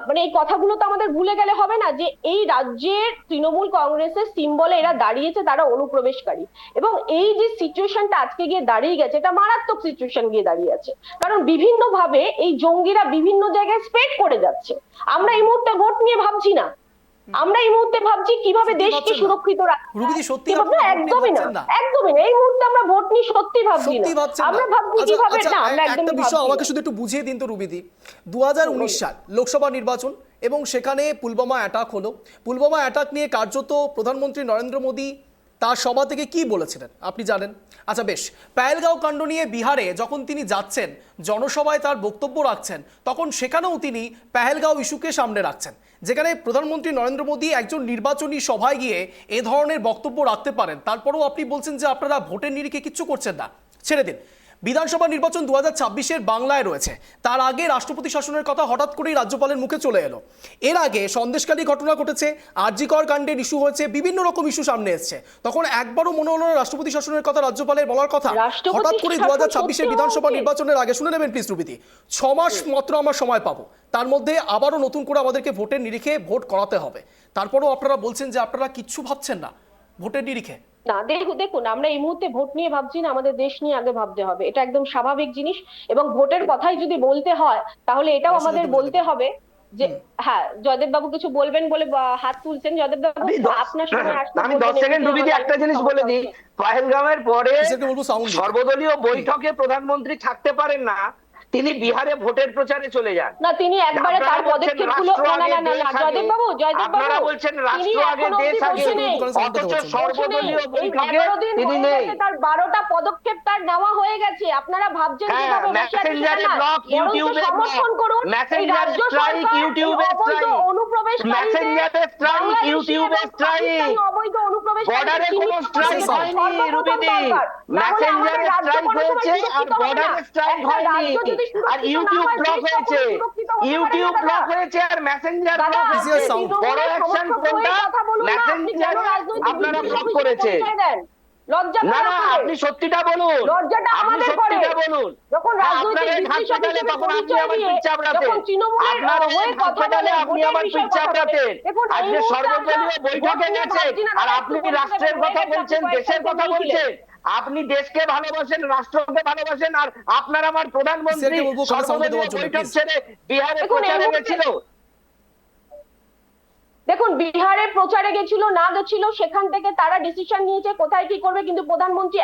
মানে এই কথাগুলো তো আমাদের ভুলে গেলে হবে না, যে এই রাজ্যের তৃণমূল কংগ্রেসের সিম্বলে এরা দাঁড়িয়েছে, তারা অনুপ্রবেশকারী। এবং এই যে সিচুয়েশনটা আজকে গিয়ে দাঁড়িয়ে গেছে, এটা মারাত্মক সিচুয়েশন গিয়ে দাঁড়িয়ে আছে, কারণ বিভিন্ন ভাবে এই জঙ্গিরা বিভিন্ন জায়গায় স্প্রেড করে যাচ্ছে। আমরা এই মুহূর্তে ভোট নিয়ে ভাবছি না, আমরা এই মুহূর্তে ভাবছি কিভাবে দেশকে সুরক্ষিত রুবিদি, সত্যি একদমই না, একদমই না। এই মুহূর্তে আমরা ভোট নিয়ে সত্যি ভাবছি না, আমরা ভাবছি কিভাবে না, আমরা একটা বিষয় আমাকে শুধু একটু বুঝিয়ে দিন তো রুবিদি। 2019 সাল লোকসভা নির্বাচন, এবং সেখানে পুলওয়ামা অ্যাটাক হলো। পুলওয়ামা অ্যাটাক নিয়ে কার্যত প্রধানমন্ত্রী নরেন্দ্র মোদী তার সভা থেকে কি বলেছিলেন আপনি জানেন? আচ্ছা বেশ, পেহেলগাঁও কাণ্ড নিয়ে বিহারে যখন তিনি যাচ্ছেন, জনসভায় তার বক্তব্য রাখছেন, তখন সেখানেও তিনি পেহেলগাঁও ইস্যুকে সামনে রাখছেন, যেখানে প্রধানমন্ত্রী নরেন্দ্র মোদী একজন নির্বাচনী সভায় গিয়ে এ ধরনের বক্তব্য রাখতে পারেন। তারপরেও আপনি বলছেন যে আপনারা ভোটের নিরিখে কিচ্ছু করছেন না। ছেড়ে দিন, বিধানসভা নির্বাচন 2026-এর বাংলায় রয়েছে, তার আগে রাষ্ট্রপতি শাসনের কথা হঠাৎ করেই রাজ্যপালের মুখে চলে এলো। এর আগে সন্দেশখালী ঘটনা ঘটেছে, আরজিকর কাণ্ডের ইস্যু হয়েছে, বিভিন্ন রকম ইস্যু সামনে এসছে, তখন একবারও মনে হলো না রাষ্ট্রপতি শাসনের কথা রাজ্যপালের বলার কথা? হঠাৎ করে 2026-এর বিধানসভা নির্বাচনের আগে, শুনে নেবেন প্লিজ রুবিদি, 6 মাস মাত্র আমরা সময় পাবো, তার মধ্যে আবারও নতুন করে আমাদেরকে ভোটের নিরিখে ভোট করাতে হবে, তারপরেও আপনারা বলছেন যে আপনারা কিচ্ছু ভাবছেন না ভোটের নিরিখে। না, দেখুন, আমরা এই মুহূর্তে ভোট নিয়ে ভাবছি না, আমাদের দেশ নিয়ে আগে ভাবতে হবে, এটা একদম স্বাভাবিক জিনিস। এবং ভোটের কথাই যদি বলতে হয় তাহলে এটাও আমাদের বলতে হবে যে, হ্যাঁ, জয়দেব বাবু কিছু বলবেন বলে হাত তুলছেন। জয়দেব বাবু, আপনার সময় আমি 10 সেকেন্ড রুবিদি একটা জিনিস বলে দিই। পেহেলগামের পরে সর্বদলীয় বৈঠকে প্রধানমন্ত্রী থাকতে পারেন না, তিনি বিহারে ভোটের প্রচারে চলে যান। না, তিনি একবারে তার পদক্ষেপগুলো জয়দেব বাবু আপনারা বলছেন রাষ্ট্র আগে দেশ আগে, অথচ সর্বদলীয় বৈঠকে তিনি নেই। তার 12টা পদক্ষেপ তার নেওয়া হয়ে গেছে। আপনারা ভাবছেন কিভাবে মেসেঞ্জারে ব্লক, ইউটিউবে সমর্থন করুন, মেসেঞ্জারে স্ট্রাইক, ইউটিউবে স্ট্রাইক, মেসেঞ্জারে স্ট্রাইক, ইউটিউবে স্ট্রাইক, অবৈধ অনুপ্রবেশ, বর্ডারে কোনো স্ট্রাইক হয়নি রুবিদি, মেসেঞ্জারে স্ট্রাইক হয়েছে আর বর্ডারে স্ট্রাইক হয়নি। আর ইউটিউব ব্লক হয়েছে, ইউটিউব ব্লক হয়েছে আর মেসেঞ্জার ব্লক হয়েছে। বড় অ্যাকশন কোনটা? মেসেঞ্জার আপনারা ব্লক করেছে। লজ্জা না না, আপনি সত্যিটা বলুন, লজ্জাটা আপনি আমাদের করে সত্যিটা বলুন। যখন রাজনৈতিক বিশ্লেষক হিসেবে তখন আপনি পরিচয় আমার দিয়ে, পিঠ চাপড়াতেন, যখন তৃণমূলের হয়ে কথা বলে, আপনি আমার পিঠ চাপড়াতেন। আজকে সর্বদলীয় বৈঠকে গেছেন আর আপনি রাষ্ট্রের কথা বলছেন, দেশের কথা বলছেন। আপনি দেশকে ভালোবাসেন, রাষ্ট্রকে ভালোবাসেন, আর আপনার আমার প্রধানমন্ত্রী সর্বদলীয় বৈঠক ছেড়ে বিহারে প্রচারে গেছিল। দেখুন, বিহারে প্রচারে গেছিল না গেছিল, সেখান থেকে তারা ডিসিশন নিয়েছে কোথায় কি করবে, কিন্তু প্রধানমন্ত্রী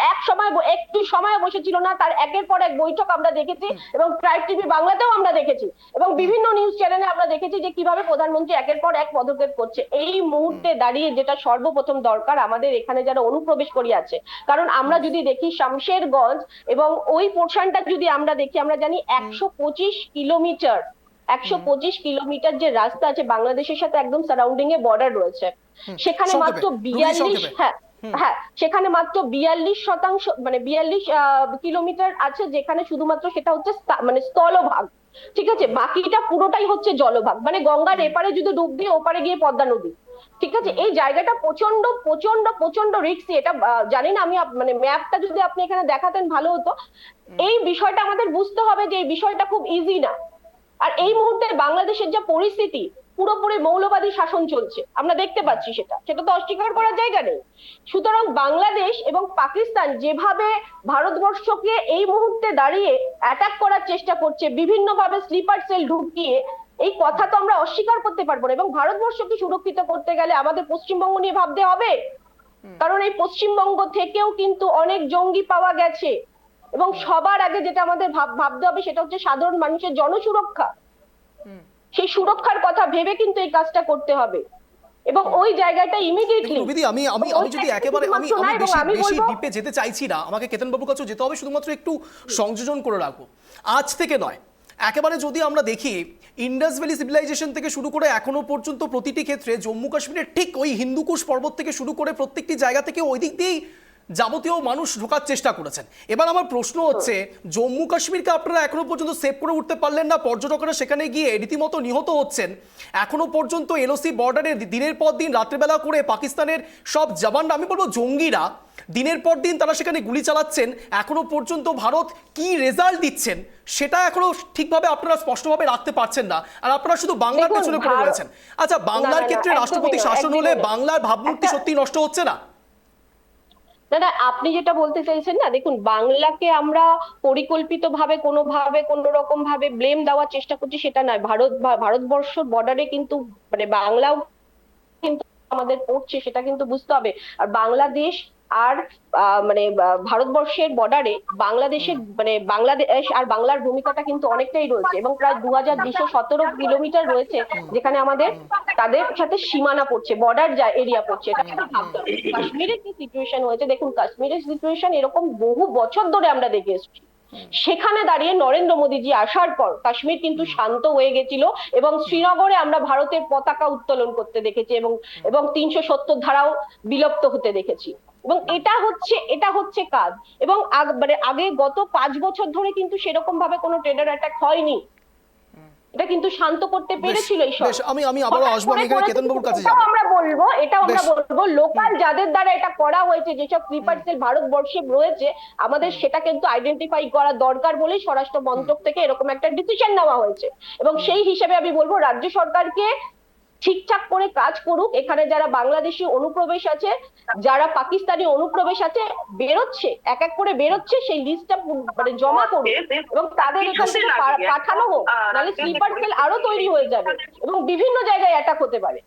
একটু সময় বসেছিল না, তার একের পর এক বৈঠক আমরা দেখেছি, এবং ট্রাইব টিভি বাংলাতেও আমরা দেখেছি, এবং বিভিন্ন নিউজ চ্যানেলে আমরা দেখেছি যে কিভাবে প্রধানমন্ত্রী একের পর এক পদক্ষেপ করছে। এই মুহূর্তে দাঁড়িয়ে যেটা সর্বপ্রথম দরকার, আমাদের এখানে যারা অনুপ্রবেশকারী আছে, কারণ আমরা যদি দেখি শামশেরগঞ্জ এবং ওই পোর্শনটা যদি আমরা দেখি, আমরা জানি 125 কিলোমিটার যে রাস্তা আছে বাংলাদেশের সাথে একদম সারাউন্ডিং এ বর্ডার রয়েছে, সেখানে মাত্র 42, হ্যাঁ হ্যাঁ, সেখানে মাত্র 42% মানে 42 কিলোমিটার আছে, যেখানে শুধুমাত্র সেটা হচ্ছে মানে স্থলভাগ। ঠিক আছে, বাকিটা পুরোটাই হচ্ছে জলভাগ, মানে গঙ্গার এপারে যদি ডুব দিয়ে ওপারে গিয়ে পদ্মা নদী। ঠিক আছে, এই জায়গাটা প্রচন্ড প্রচন্ড প্রচন্ড রিস্কি। এটা জানি না আমি, মানে ম্যাপটা যদি আপনি এখানে দেখাতেন ভালো হতো। এই বিষয়টা আমাদের বুঝতে হবে যে এই বিষয়টা খুব ইজি না। আর এই মুহূর্তে বাংলাদেশের যা পরিস্থিতি, পুরোপুরি মৌলবাদী শাসন চলছে, আমরা দেখতে পাচ্ছি, সেটা তো অস্বীকার করার জায়গা নেই। সুতরাং বাংলাদেশ এবং পাকিস্তান যেভাবে ভারতবর্ষকে এই মুহূর্তে দাঁড়িয়ে অ্যাটাক করার চেষ্টা করছে, বিভিন্ন ভাবে স্লিপার সেল ঢুকিয়ে, এই কথা তো আমরা অস্বীকার করতে পারবো না। এবং ভারতবর্ষকে সুরক্ষিত করতে গেলে আমাদের পশ্চিমবঙ্গ নিয়ে ভাবতে হবে, কারণ এই পশ্চিমবঙ্গ থেকেও কিন্তু অনেক জঙ্গি পাওয়া গেছে। এবং সবার আগে যেটা আমাদের ভাবতে হবে সেটা হচ্ছে সাধারণ মানুষের জনসুরক্ষা। সেই সুরক্ষার কথা ভেবে কিন্তু এই কাজটা করতে হবে, এবং ওই জায়গাটা ইমিডিয়েটলি। রুবিদি, আমি যদি একেবারে আমি বেশি ডিপে যেতে চাইছি না, আমাকে কেতন বাবুর কাছে যেতে হবে, শুধুমাত্র একটু সংযোজন করে রাখবো। আজ থেকে নয়, একেবারে যদি আমরা দেখি ইন্ডাস ভ্যালি সিভিলাইজেশন থেকে শুরু করে এখনো পর্যন্ত প্রতিটি ক্ষেত্রে জম্মু কাশ্মীরের ঠিক ওই হিন্দুকুশ পর্বত থেকে শুরু করে প্রত্যেকটি জায়গা থেকে ওই দিক দিয়েই যাবতীয় মানুষ ঢোকার চেষ্টা করেছেন। এবার আমার প্রশ্ন হচ্ছে, জম্মু কাশ্মীরকে আপনারা এখনো পর্যন্ত সেভ করে উঠতে পারলেন না, পর্যটকরা সেখানে গিয়ে রীতিমতো নিহত হচ্ছেন। এখনো পর্যন্ত এলওসি বর্ডারে দিনের পর দিন রাত্রেবেলা করে পাকিস্তানের সব জওয়ানরা, আমি বলবো জঙ্গিরা, দিনের পর দিন তারা সেখানে গুলি চালাচ্ছেন। এখনো পর্যন্ত ভারত কি রেজাল্ট দিচ্ছেন সেটা এখনো ঠিকভাবে আপনারা স্পষ্টভাবে রাখতে পারছেন না, আর আপনারা শুধু বাংলার পেছনে পড়ে রয়েছেন। আচ্ছা, বাংলার ক্ষেত্রে রাষ্ট্রপতি শাসন হলে বাংলার ভাবমূর্তি সত্যি নষ্ট হচ্ছে না? না না, আপনি যেটা বলতে চাইছেন না, দেখুন, বাংলাকে আমরা পরিকল্পিতভাবে কোনো রকম ভাবে ব্লেম দেওয়ার চেষ্টা করছি সেটা নয়। ভারতবর্ষ বর্ডারে কিন্তু মানে বাংলাও কিন্তু আমাদের পড়ছে, সেটা কিন্তু বুঝতে হবে। আর বাংলাদেশ আর মানে ভারতবর্ষের বর্ডারে বাংলাদেশের মানে বাংলাদেশ আর বাংলার ভূমিকাটা কিন্তু অনেকটাই রয়েছে, এবং প্রায় 2217 কিলোমিটার রয়েছে যেখানে আমাদের তাদের সাথে সীমানা পড়ছে, বর্ডার এরিয়া পড়ছে। এটা কিন্তু ভাবতে হবে। কাশ্মীরের যে সিচুয়েশন হয়েছে, দেখুন, কাশ্মীরের সিচুয়েশন এরকম বহু বছর ধরে আমরা দেখে এসেছি। সেখানে দাঁড়িয়ে নরেন্দ্র মোদীজি আসার পর কাশ্মীর কিন্তু শান্ত হয়ে গেছিল, এবং শ্রীনগরে আমরা ভারতের পতাকা উত্তোলন করতে দেখেছি, এবং 370 ধারাও বিলুপ্ত হতে দেখেছি। এবং এটা হচ্ছে কাজ। এবং মানে আগে গত 5 বছর ধরে কিন্তু সেরকম ভাবে কোনো ট্রেডার অ্যাটাক হয়নি, এটা কিন্তু শান্ত করতে পেরেছিল এই সব। আমি আবারও আসবো, আমি এখানে কেতন বাবুর কাছে যাব। এটাও আমরা বলবো লোকাল যাদের দ্বারা এটা করা হয়েছে, যেসব স্লিপার সেল ভারতবর্ষে রয়েছে, আমাদের সেটা কিন্তু আইডেন্টিফাই করা দরকার বলেই স্বরাষ্ট্র মন্ত্রক থেকে এরকম একটা ডিসিশন নেওয়া হয়েছে। এবং সেই হিসেবে আমি বলবো রাজ্য সরকারকে ঠিকঠাক করে কাজ করুক। এখানে যারা বাংলাদেশি অনুপ্রবেশ আছে, যারা পাকিস্তানি অনুপ্রবেশ আছে, বেরোচ্ছে, এক এক করে বেরোচ্ছে, সেই লিস্টটা মানে জমা করুক এবং তাদের এখান থেকে পাঠানো হোক, নাহলে স্লিপার সেল আরো তৈরি হয়ে যাবে এবং বিভিন্ন জায়গায় অ্যাটাক হতে পারে।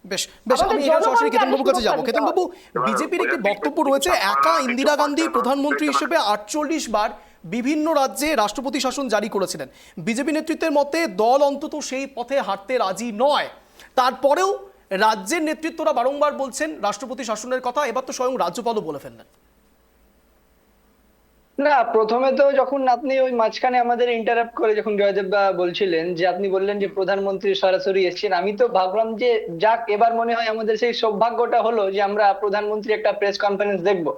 বেশ, আমি এখানে সরাসরি কেতন বাবুর কাছে যাবো। কেতন বাবু, বিজেপির একটি বক্তব্য রয়েছে, একা ইন্দিরা গান্ধী প্রধানমন্ত্রী হিসেবে 48 বার বিভিন্ন রাজ্যে রাষ্ট্রপতি শাসন জারি করেছিলেন। বিজেপি নেতৃত্বের মতে দল অন্তত সেই পথে হাঁটতে রাজি নয়। তারপরেও রাজ্যের নেতৃত্বরা বারংবার বলছেন রাষ্ট্রপতি শাসনের কথা। এবার তো স্বয়ং রাজ্যপালও বলে ফেললেন। না, প্রথমে তো যখন আপনি ওই মাঝখানে আমাদের ইন্টারাপ্ট করে যখন জয়দেব দা বলছিলেন, যে আপনি বললেন যে প্রধানমন্ত্রী সরাসরি এসেছেন, আমি তো ভাবলাম যে যাক, এবার মনে হয় আমাদের সেই সৌভাগ্যটা হলো যে আমরা প্রধানমন্ত্রী একটা প্রেস কনফারেন্স দেখবো।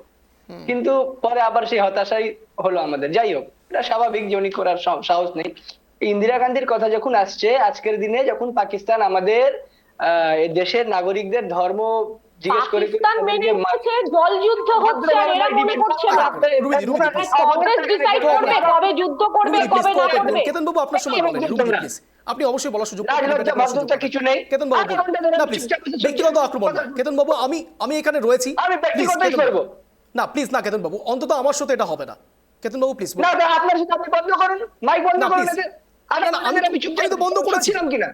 কিন্তু পরে আবার সেই হতাশাই হলো আমাদের। যাই হোক, এটা স্বাভাবিক যে উনি করার সাহস নেই। ইন্দিরা গান্ধীর কথা যখন আসছে, আজকের দিনে যখন পাকিস্তান আমাদের দেশের নাগরিকদের ধর্ম জিজ্ঞেস করে জল যুদ্ধ হচ্ছে, আর এরা মনে করছে না কংগ্রেস ডিসাইড করবে কবে যুদ্ধ করবে কবে না করবে। কেতন বাবু, আপনার সময় বলেন, প্লিজ আপনি অবশ্যই বলার সুযোগ পাবেন। কিছু নেই কেতন বাবু, না প্লিজ, ব্যক্তিগত আক্রমণ না। কেতন বাবু, আমি এখানে রয়েছি, আমি ব্যক্তিগতই করব না প্লিজ, না কেতন বাবু, অন্তত আমার সাথে এটা হবে না। কেতন বাবু প্লিজ। না, আপনার সাথে আপনি বন্ধ করুন, মাইক বন্ধ করুন। আমি তো বন্ধ করেছিলাম কিনা,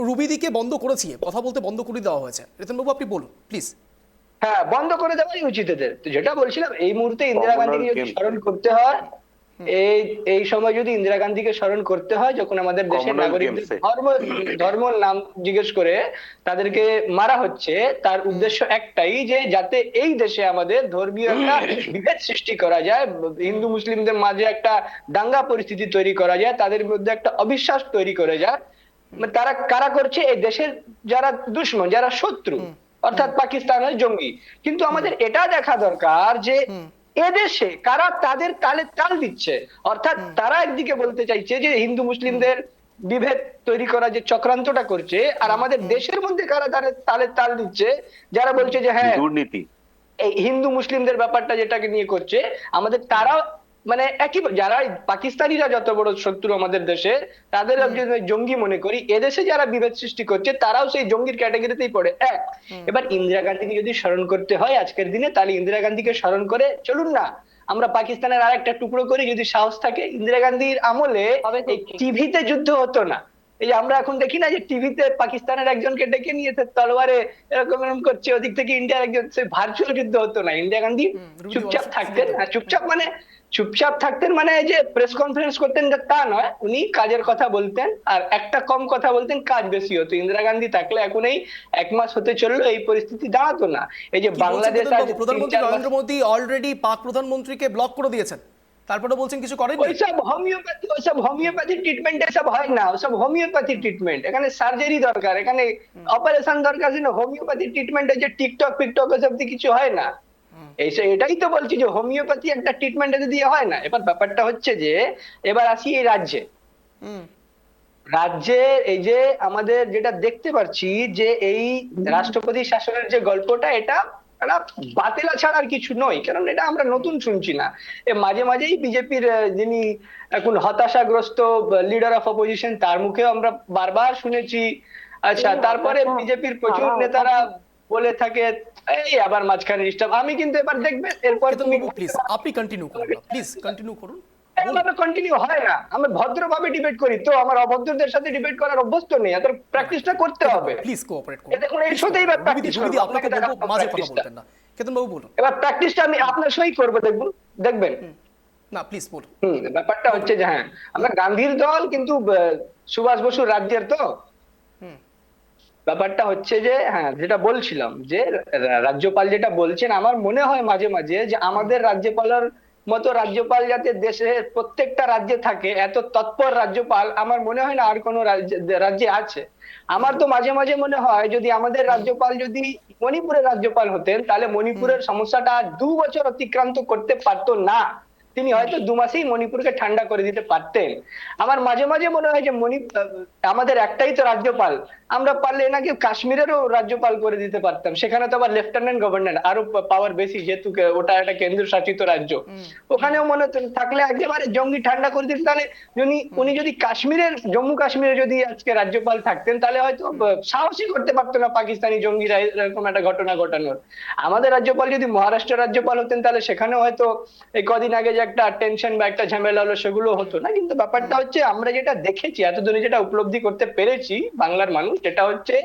রুবিদিকে বন্ধ করেছি, কথা বলতে বন্ধ করে দেওয়া হয়েছে। কেতন বাবু, আপনি বলুন প্লিজ। হ্যাঁ, বন্ধ করে দেওয়াই উচিত এদের। তো যেটা বলছিলাম, এই মুহূর্তে ইন্দিরা গান্ধীকে যদি স্মরণ করতে হয়, এই সময় যদি ইন্দিরা গান্ধীকে স্মরণ করতে হয়, যখন আমাদের দেশের নাগরিকদের ধর্ম নাম জিজ্ঞেস করে তাদেরকে মারা হচ্ছে, তার উদ্দেশ্য একটাই, যে যাতে এই দেশে আমাদের ধর্মীয় একটা বিভেদ সৃষ্টি করা যায়, হিন্দু মুসলিমদের মাঝে একটা দাঙ্গা পরিস্থিতি তৈরি করা যায়, তাদের মধ্যে একটা অবিশ্বাস তৈরি করে যায়। তারা কারা করছে? এই দেশের যারা দুশ্মন, যারা শত্রু, অর্থাৎ পাকিস্তানের জঙ্গি। কিন্তু আমাদের এটা দেখা দরকার যে এদেশে কারা তাদের তালে তাল দিচ্ছে, অর্থাৎ তারা একদিকে বলতে চাইছে যে হিন্দু মুসলিমদের বিভেদ তৈরি করা যে চক্রান্তটা করছে, আর আমাদের দেশের মধ্যে কারা তাদের তালে তাল দিচ্ছে, যারা বলছে যে হ্যাঁ দুর্নীতি, এই হিন্দু মুসলিমদের ব্যাপারটা যেটাকে নিয়ে করছে আমাদের, তারা মানে একই, যারা পাকিস্তানিরা যত বড় শত্রু আমাদের দেশে, তাদের একজন জঙ্গি মনে করি, এদেশে যারা বিভেদ সৃষ্টি করছে তারাও সেই জঙ্গির ক্যাটাগরিতেই পড়ে। এক, এবার ইন্দিরা গান্ধীকে যদি স্মরণ করতে হয় আজকের দিনে, তাহলে ইন্দিরা গান্ধীকে স্মরণ করে চলুন না আমরা পাকিস্তানের আর একটা টুকরো করি, যদি সাহস থাকে। ইন্দিরা গান্ধীর আমলে এই টিভিতে যুদ্ধ হতো না। এই যে আমরা এখন দেখি না যে টিভিতে পাকিস্তানের একজনকে ডেকে নিয়ে তলোয়ারে এরকম এরকম করছে, ওদিক থেকে ইন্ডিয়ার একজন, সে ভার্চুয়াল যুদ্ধ হতো না। ইন্দিরা গান্ধী চুপচাপ থাকতেন, চুপচাপ থাকতেন মানে যে প্রেস কনফারেন্স করতেন তা নয়, উনি কাজের কথা বলতেন, আর একটা কম কথা বলতেন, কাজ বেশি হতো। ইন্দিরা গান্ধী থাকলে এখন এই 1 মাস হতে চললো, এই পরিস্থিতি দাঁড়াতো না। এই যে কি বলছেন বাংলাদেশ কেতন বাবু? প্রধানমন্ত্রী নরেন্দ্র মোদী অলরেডি পাক প্রধানমন্ত্রীকে ব্লক করে দিয়েছেন, তারপরে বলছেন কিছু করেন। ওইসব হোমিওপ্যাথি ট্রিটমেন্ট এসব হয় না, ওসব হোমিওপ্যাথি ট্রিটমেন্ট। এখানে সার্জারি দরকার, এখানে অপারেশন দরকার, হোমিওপ্যাথি ট্রিটমেন্ট যে টিকটক ফিকটক এসব দিয়ে কিছু হয় না। এটাই তো বলছি যে হোমিওপ্যাথি একটা ট্রিটমেন্ট দিয়ে হয় না। এবার ব্যাপারটা হচ্ছে যে এবার আসি এই রাজ্যে, এই যে আমাদের যেটা দেখতে পাচ্ছি যে এই রাষ্ট্রপতি শাসনের যে গল্পটা, এটা বাতিলা ছাড়া আর কিছু নয়, কারণ এটা আমরা নতুন শুনছি না। মাঝে মাঝেই বিজেপির যিনি এখন হতাশাগ্রস্ত লিডার অফ অপোজিশন, তার মুখেও আমরা বারবার শুনেছি। আচ্ছা, তারপরে বিজেপির প্রচুর নেতারা বলে থাকে এই আবার মাঝখানে ডিস্টার্ব। আমি কিন্তু এবার দেখবেন এরপর তুমি প্লিজ আপনি কন্টিনিউ করুন, প্লিজ কন্টিনিউ করুন। এভাবে কন্টিনিউ হয় না, আমরা ভদ্রভাবে ডিবেট করি, তো আমার অভদ্রদের সাথে ডিবেট করার অভ্যস্ত নেই, এত প্র্যাকটিসটা করতে হবে। প্লিজ কোঅপারেট করুন। দেখুন এই শোতেই এবার প্র্যাকটিস যদি আপনাকে বলবো মাঝে কথা বলবেন না। কেতন বাবু বলুন। এবার প্র্যাকটিসটা আমি আপনার সই করব, দেখবেন। না প্লিজ বলুন। ব্যাপারটা হচ্ছে যে হ্যাঁ, আমরা গান্ধীর দল, কিন্তু সুভাষ বসুর রাজ্যের তো। ব্যাপারটা হচ্ছে যে হ্যাঁ, যেটা বলছিলাম যে রাজ্যপাল যেটা বলছেন, আমার মনে হয় মাঝে মাঝে যে আমাদের রাজ্যপালের মতো রাজ্যপাল যাতে দেশের প্রত্যেকটা রাজ্যে থাকে, এত তৎপর রাজ্যপাল আমার মনে হয় না আর কোনো রাজ্যে আছে। আমার তো মাঝে মাঝে মনে হয় যদি আমাদের রাজ্যপাল যদি মণিপুরের রাজ্যপাল হতেন, তাহলে মণিপুরের সমস্যাটা 2 বছর অতিক্রান্ত করতে পারতো না। তিনি হয়তো 2 মাসেই মণিপুরকে ঠান্ডা করে দিতে পারতেন। আমার মাঝে মাঝে মনে হয় যে আমাদের একটাই তো রাজ্যপাল, আমরা পারলে এনাকে কাশ্মীরেরও রাজ্যপাল করে দিতে পারতাম। সেখানে তো আবার লেফটেন্যান্ট গভর্নর, আরো পাওয়ার বেশি, যেহেতু ওটা একটা কেন্দ্র শাসিত রাজ্য। ওখানেও মনে থাকলে একেবারে জঙ্গি ঠান্ডা করে দিতে। তাহলে উনি যদি জম্মু কাশ্মীরে যদি আজকে রাজ্যপাল থাকতেন, তাহলে হয়তো সাহসই করতে পারতো না পাকিস্তানি জঙ্গিরা এরকম একটা ঘটনা ঘটানোর। আমাদের রাজ্যপাল যদি মহারাষ্ট্রের রাজ্যপাল হতেন, তাহলে সেখানে হয়তো এই কদিন আগে যে একটা টেনশন বা একটা ঝামেলা হলো, সেগুলো হতো না। কিন্তু ব্যাপারটা হচ্ছে আমরা যেটা দেখেছি, এতদিনে যেটা উপলব্ধি করতে পেরেছি বাংলার মানুষ, যেটা হচ্ছে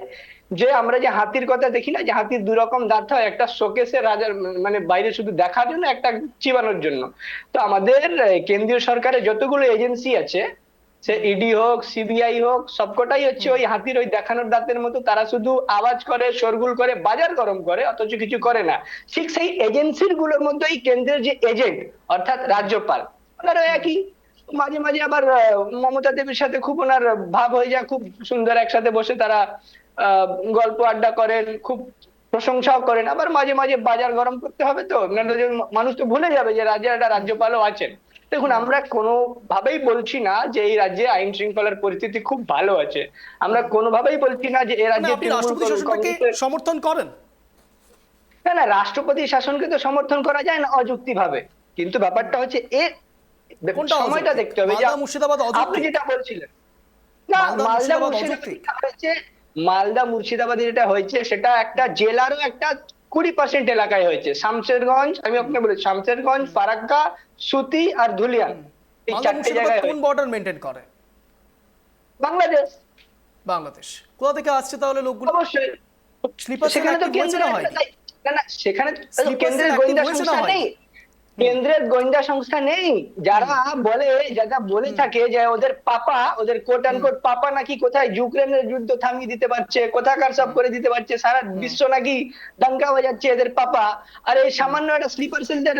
যে আমরা যে হাতির কথা দেখি না, যে হাতির 2 রকম দাঁত হয়, একটা শোকেসে রাজার মানে বাইরে শুধু দেখার জন্য, একটা চিবানোর জন্য। তো আমাদের কেন্দ্রীয় সরকারের যতগুলো এজেন্সি আছে, সে ইডি হোক, সিবিআই হোক, সবকটাই হচ্ছে ওই হাতির ওই দেখানোর দাঁতের মতো। তারা শুধু আওয়াজ করে, শোরগোল করে, বাজার গরম করে, অথচ কিছু করে না। ঠিক সেই এজেন্সির গুলোর মধ্যেই কেন্দ্রের যে এজেন্ট অর্থাৎ রাজ্যপাল, ওনারও একই। মাঝে মাঝে আবার মমতা দেবীর সাথে খুব ওনার ভাব হয়ে যায়, খুব সুন্দর একসাথে বসে তারা গল্প আড্ডা করেন, খুব প্রশংসাও করেন। আবার মাঝে মাঝে বাজার গরম করতে হবে, তো মানুষ তো ভুলে যাবে যে রাজ্যের একটা রাজ্যপালও আছেন। দেখুন, আমরা কোনোভাবেই বলছি না যে এই রাজ্যে আইন শৃঙ্খলার পরিস্থিতি খুব ভালো আছে, আমরা কোনোভাবেই বলছি না যে এই রাজ্যে আপনি রাষ্ট্রপতি শাসনকে সমর্থন করেন। না, রাষ্ট্রপতি শাসনকে তো সমর্থন করা যায় না অযুক্তি ভাবে, কিন্তু ব্যাপারটা হচ্ছে সময়টা দেখতে হবে। আপনি যেটা বলছিলেন, না মালদা মুর্শিদাবাদে যেটা হয়েছে, সেটা একটা জেলারও একটা 20% এলাকায় হয়েছে। শামশেরগঞ্জ, আমি আপনাকে বলি, শামশেরগঞ্জ, ফারাক্কা, সুতি আর ধুলিয়ান, এই 4টে জায়গায়। কোন বর্ডার মেইনটেইন করে? বাংলাদেশ। কোথা থেকে আসছে তাহলে লোকগুলো? অবশ্যই সেখানে তো হয়েছে না, কেন্দ্রের গোয়েন্দা সংস্থা নেই। কেন্দ্রের গোয়েন্দা সংস্থা নেই যারা যারা বলে থাকে যে ওদের পাপা, ওদের কোট অ্যান্ড কোট পাপা নাকি কোথায় ইউক্রেনের যুদ্ধ থামিয়ে দিতে পারছে, কোথাকার সব করে দিতে পারছে, সারা বিশ্ব নাকি দাঙ্গা হয়ে যাচ্ছে এদের পাপা, আর এই সামান্য একটা স্লিপার সেলদের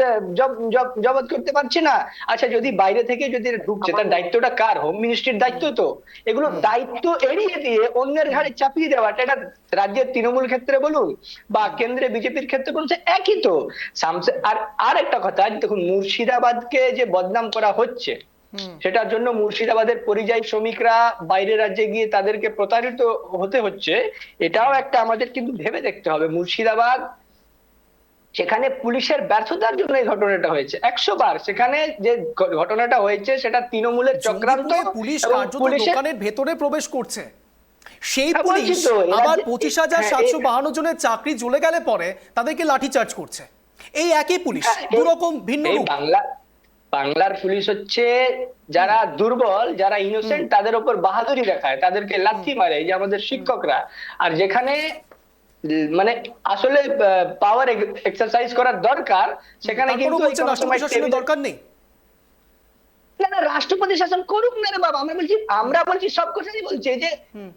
জবত করতে পারছে না। আচ্ছা, যদি বাইরে থেকে যদি ঢুকছে তার দায়িত্বটা কার? হোম মিনিস্ট্রির দায়িত্ব তো। এগুলো দায়িত্ব এড়িয়ে দিয়ে অন্যের ঘাড়ে চাপিয়ে দেওয়াটা, এটা রাজ্যের তৃণমূল ক্ষেত্রে বলুন বা কেন্দ্রে বিজেপির ক্ষেত্রে বলুন, একই তো। আর একটা কথা, দেখুন মুর্শিদাবাদকে যে বদনাম করা হচ্ছে, সেটার জন্য মুর্শিদাবাদের পরিযায়ী শ্রমিকরা বাইরের রাজ্যে গিয়ে তাদেরকে প্রতারিত হতে হচ্ছে, এটাও একটা আমাদের কিন্তু ভেবে দেখতে হবে। মুর্শিদাবাদ, সেখানে পুলিশের ব্যর্থতার জন্য এই ঘটনাটা হয়েছে 100 বার। সেখানে যে ঘটনাটা হয়েছে সেটা তৃণমূলের চক্রান্ত, জঙ্গিপুরে পুলিশ এবং কার্যত পুলিশের দোকানের ভেতরে প্রবেশ করছে। সেই হ্যাঁ, পুলিশ বলছি তো, আবার হ্যাঁ, 25,752 জনের চাকরি চলে গেলে পরে তাদেরকে লাঠিচার্জ করছে। এই একই পুলিশ, দুরকম ভিন্ন এই রূপ। বাংলার পুলিশ হচ্ছে যারা দুর্বল, যারা ইনোসেন্ট, তাদের উপর বাহাদুরি দেখায়, তাদেরকে লাথি মারে, এই যে আমাদের শিক্ষকরা। আর যেখানে মানে আসলে পাওয়ার এক্সারসাইজ করার দরকার, সেখানে তারপরেও কিন্তু বলছেন রাষ্ট্রপতি শাসনের দরকার নেই। না না, রাষ্ট্রপতি শাসন করুক না রে বাবা। আমরা বলছি সব কথাই বলছি, এই যে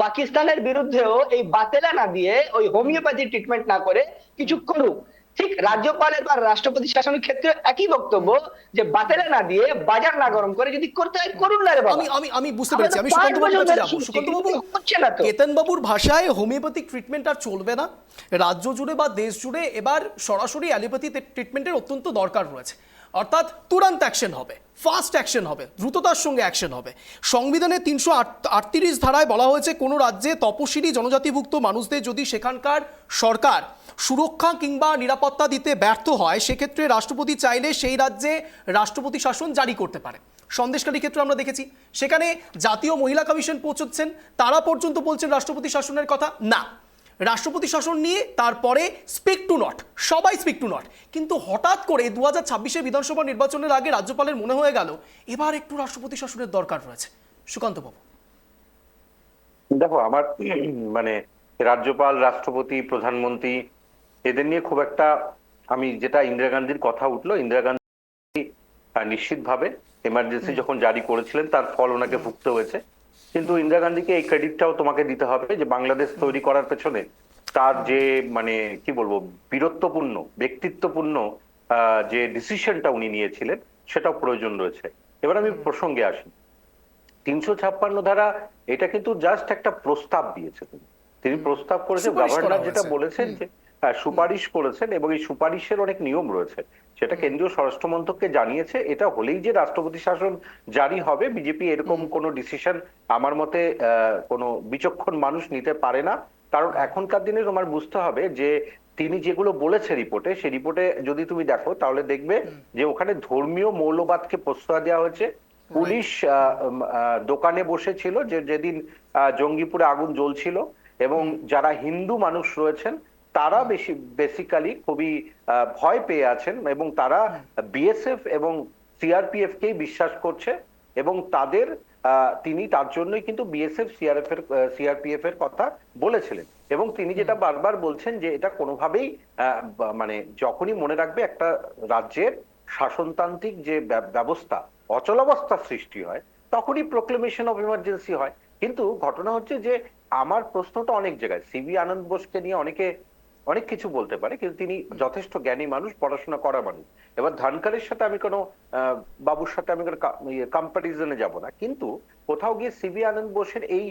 পাকিস্তানের বিরুদ্ধেও এই বাতেলা না দিয়ে, ওই হোমিওপ্যাথি ট্রিটমেন্ট না করে কিছু করুক। ঠিক রাজ্যপালের বা রাষ্ট্রপতি শাসনের ক্ষেত্রে একই বক্তব্য, যে বাতেলা না দিয়ে, বাজার না গরম করে, যদি করতে হয় করুন না রে বাবা। আমি বুঝতে পেরেছি। আমি সুকান্ত বাবুর কাছে যাবো। সুকান্ত বাবু, কেতন বাবুর ভাষায় হোমিওপ্যাথিক ট্রিটমেন্ট আর চলবে না, রাজ্য জুড়ে বা দেশ জুড়ে এবার সরাসরি অ্যালোপ্যাথি ট্রিটমেন্টের অত্যন্ত দরকার রয়েছে। অর্থাৎ তুরন্ত অ্যাকশন হবে, ফাস্ট অ্যাকশন হবে, দ্রুততার সঙ্গে অ্যাকশন হবে। সংবিধানের 338 ধারায় বলা হয়েছে, কোনো রাজ্যে তপশিলি জনজাতিভুক্ত মানুষদের যদি সেখানকার সরকার সুরক্ষা কিংবা নিরাপত্তা দিতে ব্যর্থ হয়, সেক্ষেত্রে রাষ্ট্রপতি চাইলে সেই রাজ্যে রাষ্ট্রপতি শাসন জারি করতে পারে। সন্দেশখালী ক্ষেত্রে আমরা দেখেছি, সেখানে জাতীয় মহিলা কমিশন পৌঁছচ্ছেন, তারা পর্যন্ত বলছেন রাষ্ট্রপতি শাসনের কথা না, রাষ্ট্রপতি শাসন নিয়ে তারপরে স্পিক টু নট, সবাই স্পিক টু নট। কিন্তু হঠাৎ করে 2026 বিধানসভা নির্বাচনের আগে রাজ্যপালের মনে হয়ে গেল এবার একটু রাষ্ট্রপতি শাসনের দরকার রয়েছে। সুকান্ত বাবু, দেখো, আমার মানে রাজ্যপাল, রাষ্ট্রপতি, প্রধানমন্ত্রী এদের নিয়ে খুব একটা, আমি যেটা ইন্দিরা গান্ধীর কথা উঠলো, ইন্দিরা গান্ধী নিশ্চিতভাবে এমার্জেন্সি যখন জারি করেছিলেন তার ফল ওনাকে ভুগতে হয়েছে। কিন্তু ইন্দিরা গান্ধীকে এই ক্রেডিটটাও তোমাকে দিতে হবে যে বাংলাদেশ তৈরি করার পেছনে তার যে মানে কি বলবো বীরত্বপূর্ণ, ব্যক্তিত্বপূর্ণ যে ডিসিশনটা উনি নিয়েছিলেন, সেটাও প্রয়োজন রয়েছে। এবার আমি প্রসঙ্গে আসি। 356 ধারা, এটা কিন্তু জাস্ট একটা প্রস্তাব দিয়েছে। তিনি প্রস্তাব করেছেন, গভর্নর যেটা বলেছেন যে সুপারিশ করেছেন, এবং এই সুপারিশের অনেক নিয়ম রয়েছে, সেটা কেন্দ্রীয় স্বরাষ্ট্র মন্ত্রককে জানিয়েছে। এটা হলেই যে রাষ্ট্রপতি শাসন জারি হবে, বিজেপি এরকম কোনো ডিসিশন আমার মতে কোনো বিচক্ষণ মানুষ নিতে পারে না। কারণ এখনকার দিনে তোমার বুঝতে হবে যে তিনি যেগুলো বলেছে রিপোর্টে, সেই রিপোর্টে যদি তুমি দেখো তাহলে দেখবে যে ওখানে ধর্মীয় মৌলবাদকে প্রশ্রয় দেওয়া হয়েছে। পুলিশ দোকানে বসেছিল যেদিন জঙ্গিপুরে আগুন জ্বলছিল, এবং যারা হিন্দু মানুষ রয়েছেন তারা বেসিক্যালি খুবই ভয় পেয়ে আছেন, এবং তারা বিএসএফ এবং সিআরপিএফ কেই বিশ্বাস করছে, এবং তিনি তার জন্যই কিন্তু বিএসএফ সিআরপিএফ এর কথা বলেছিলেন। এবং তিনি যেটা বারবার বলছেন যে এটা কোনোভাবেই মানে যখনই মনে রাখবে একটা রাজ্যের শাসনতান্ত্রিক যে ব্যবস্থা অচলাবস্থা সৃষ্টি হয়, তখনই প্রোক্লেমেশন অফ ইমার্জেন্সি হয়। কিন্তু ঘটনা হচ্ছে যে আমার প্রশ্নটা অনেক জায়গায়, সিভি আনন্দ বোসকে নিয়ে অনেক কিছু বলতে পারে, কিন্তু তিনি যথেষ্ট জ্ঞানী মানুষ, পড়াশোনা করা মানুষ। এবার ধনকরের সাথে আমি কোনো বাবুর সাথে আমি কোনো কম্পারিজনে যাব না, কিন্তু কোথাও গিয়ে সিভি আনন্দ বোসের এই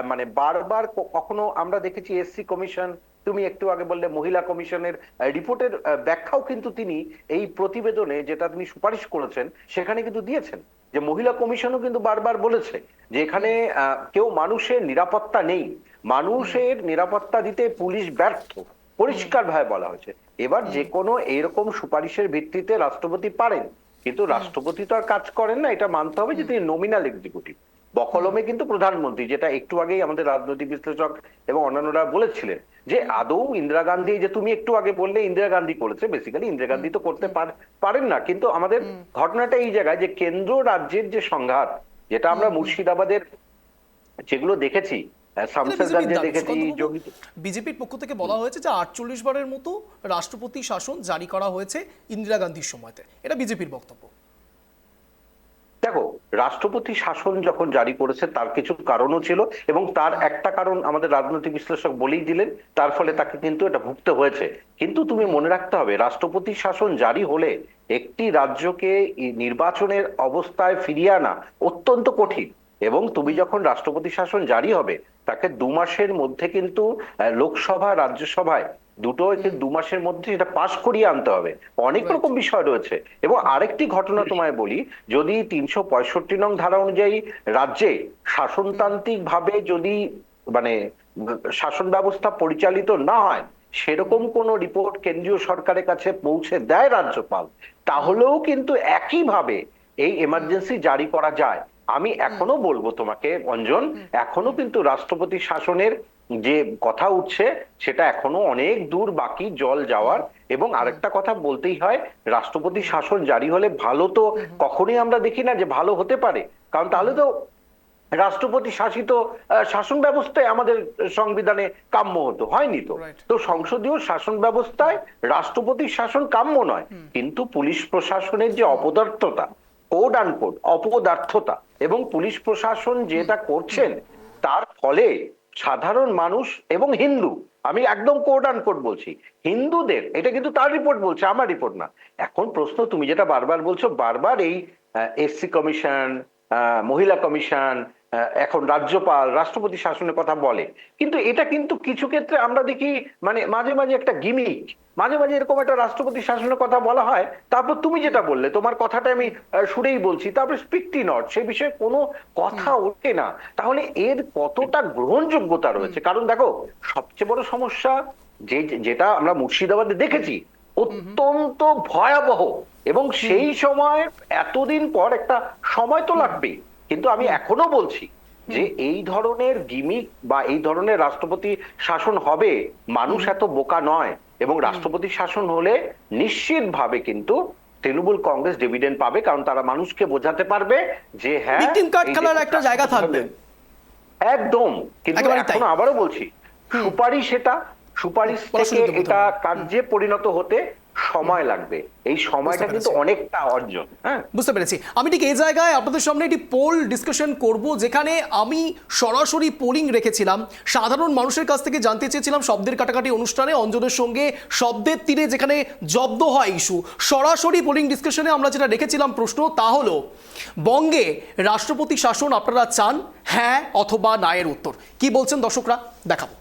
মানে বারবার কখনো আমরা দেখেছি এসসি কমিশন, তুমি একটু আগে বললে মহিলা কমিশনের রিপোর্টের ব্যাখ্যাও কিন্তু তিনি এই প্রতিবেদনে যেটা তিনি সুপারিশ করেছেন সেখানে কিন্তু দিয়েছেন, যে মহিলা কমিশনও কিন্তু বারবার বলেছে যে এখানে কেউ মানুষের নিরাপত্তা নেই, মানুষের নিরাপত্তা দিতে পুলিশ ব্যর্থ, পরিষ্কার ভাবে বলা হয়েছে। এবার যে কোনো এরকম সুপারিশের ভিত্তিতে রাষ্ট্রপতি পারেন, কিন্তু রাষ্ট্রপতি তো আর কাজ করেন না, এটা মানতে হবে যে তিনি নমিনাল এক্সিকিউটিভ। বকলমে কিন্তু প্রধানমন্ত্রী, যেটা একটু আগেই আমাদের রাজনৈতিক বিশ্লেষক এবং অন্যান্যরা বলেছিলেন যে আদৌ ইন্দিরা গান্ধী, যে তুমি একটু আগে বললে ইন্দিরা গান্ধী করেছে, বেসিক্যালি ইন্দিরা গান্ধী তো করতে পারেন না। কিন্তু আমাদের ঘটনাটা এই জায়গায় যে কেন্দ্র রাজ্যের যে সংঘাত, যেটা আমরা মুর্শিদাবাদের যেগুলো দেখেছি, শামসেরগঞ্জে দেখেছি যোগী। বিজেপির পক্ষ থেকে বলা হয়েছে যে 48 বারের মতো রাষ্ট্রপতি শাসন জারি করা হয়েছে ইন্দিরা গান্ধীর সময়তে, এটা বিজেপির বক্তব্য। দেখো, রাষ্ট্রপতি শাসন যখন জারি করেছে তার কিছু কারণও ছিল, এবং তার একটা কারণ আমাদের রাজনৈতিক বিশ্লেষক বলেই দিলেন, তার ফলে তাকে কিন্তু এটা ভুগতে হয়েছে। কিন্তু তুমি মনে রাখতে হবে, রাষ্ট্রপতি শাসন জারি হলে একটি রাজ্যকে নির্বাচনের অবস্থায় ফিরিয়ে আনা অত্যন্ত কঠিন, এবং তুমি যখন রাষ্ট্রপতি শাসন জারি হবে তাকে 2 মাসের মধ্যে কিন্তু লোকসভা রাজ্যসভায় দুটোকে 2 মাসের মধ্যে এটা পাশ করিয়ে আনতে হবে। অনেক রকম বিষয় রয়েছে। এবং আরেকটি ঘটনা তোমায় বলি, যদি 365 নং ধারা অনুযায়ী রাজ্যে শাসনতান্ত্রিক ভাবে যদি মানে শাসন ব্যবস্থা পরিচালিত না হয়, সেরকম কোন রিপোর্ট কেন্দ্রীয় সরকারের কাছে পৌঁছে দেয় রাজ্যপাল, তাহলেও কিন্তু একইভাবে এই এমার্জেন্সি জারি করা যায়। আমি এখনো বলবো তোমাকে অঞ্জন, এখনো কিন্তু রাষ্ট্রপতি শাসনের যে কথা উঠছে সেটা এখনো অনেক দূর বাকি জল যাওয়ার। এবং আরেকটা কথা বলতেই হয়, রাষ্ট্রপতি শাসন জারি হলে ভালো তো কখনোই আমরা দেখি না যে ভালো হতে পারে, কারণ তাহলে তো রাষ্ট্রপতি শাসিত শাসন ব্যবস্থায় আমাদের সংবিধানে কাম্য হতো, হয়নি তো। তো সংসদীয় শাসন ব্যবস্থায় রাষ্ট্রপতি শাসন কাম্য নয়, কিন্তু পুলিশ প্রশাসনের যে অপদার্থতা, কোড আনকোড অপদার্থতা, এবং পুলিশ প্রশাসন যেটা করছেন তার ফলে সাধারণ মানুষ এবং হিন্দু, আমি একদম কোড আনকোড বলছি, হিন্দুদের, এটা কিন্তু তার রিপোর্ট বলছে, আমার রিপোর্ট না। এখন প্রশ্ন তুমি যেটা বারবার বলছো, বারবার এই এসসি কমিশন, মহিলা কমিশন, এখন রাজ্যপাল রাষ্ট্রপতি শাসনের কথা বলে, কিন্তু এটা কিন্তু কিছু ক্ষেত্রে আমরা দেখি মানে মাঝে মাঝে একটা গিমিক, মাঝে মাঝে এরকম একটা রাষ্ট্রপতি শাসনের কথা বলা হয়, তারপর তুমি যেটা বললে তোমার কথাটা আমি শুনেই বলছি, তারপর স্পিকটি নট, সে বিষয়ে কোনো কথা ওঠে না। তাহলে এর কতটা গ্রহণযোগ্যতা রয়েছে? কারণ দেখো, সবচেয়ে বড় সমস্যা যেটা আমরা মুর্শিদাবাদে দেখেছি, অত্যন্ত ভয়াবহ, এবং সেই সময় এতদিন পর একটা সময় তো লাগবে, কিন্তু আমি এখনো বলছি যে এই ধরনের গিমিক বা এই ধরনের রাষ্ট্রপতি শাসন হবে, মানুষ এত বোকা নয়, এবং রাষ্ট্রপতি শাসন হলে নিশ্চিতভাবে কিন্তু তৃণমূল কংগ্রেস ডিভিডেন্ড পাবে, কারণ তারা মানুষকে বোঝাতে পারবে যে হ্যাঁ, ভিকটিম কার্ড খেলার একটা জায়গা থাকবে। একদম। কিন্তু এখন আবারও বলছি, সুপারিশ, এটা সুপারিশ থেকে এটা কার্যে পরিণত হতে সময় লাগবে, এই সময়টা কিন্তু অনেকটা অর্জন। হ্যাঁ, বুঝতে পেরেছি। আমি ঠিক এই জায়গায় আপনাদের সামনে একটি পোল ডিসকাশন করব, যেখানে আমি সরাসরি পোলিং রেখেছিলাম, সাধারণ মানুষের কাছ থেকে জানতে চেয়েছিলাম শব্দের কাটাকাটি অনুষ্ঠানে অঞ্জনের সঙ্গে শব্দের তীরে যেখানে জব্দ হয় ইস্যু, সরাসরি পোলিং ডিসকাশনে আমরা যেটা রেখেছিলাম প্রশ্ন, তা হলো বঙ্গে রাষ্ট্রপতি শাসন আপনারা চান, হ্যাঁ অথবা না এর উত্তর কি বলছেন দর্শকরা দেখাবো।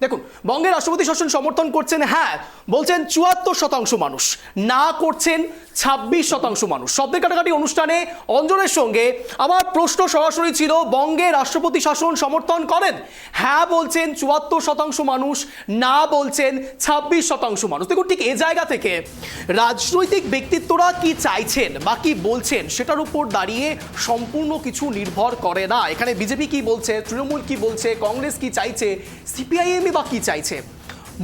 দেখুন, বঙ্গে রাষ্ট্রপতি শাসন সমর্থন করছেন হ্যাঁ বলছেন 74% মানুষ, না করছেন 26% মানুষ। শব্দের কাটাকাটি অনুষ্ঠানে অঞ্জনের সঙ্গে আমার প্রশ্ন সরাসরি ছিল, বঙ্গে রাষ্ট্রপতি শাসন সমর্থন করেন? হ্যাঁ বলছেন 74% মানুষ, না বলছেন 26% মানুষ। দেখুন, ঠিক এই জায়গা থেকে রাজনৈতিক ব্যক্তিত্বরা কি চাইছেন বা কি বলছেন সেটার উপর দাঁড়িয়ে সম্পূর্ণ কিছু নির্ভর করে না। এখানে বিজেপি কি বলছে, তৃণমূল কি বলছে, কংগ্রেস কি চাইছে, সিপিআইএম বা কি চাইছে,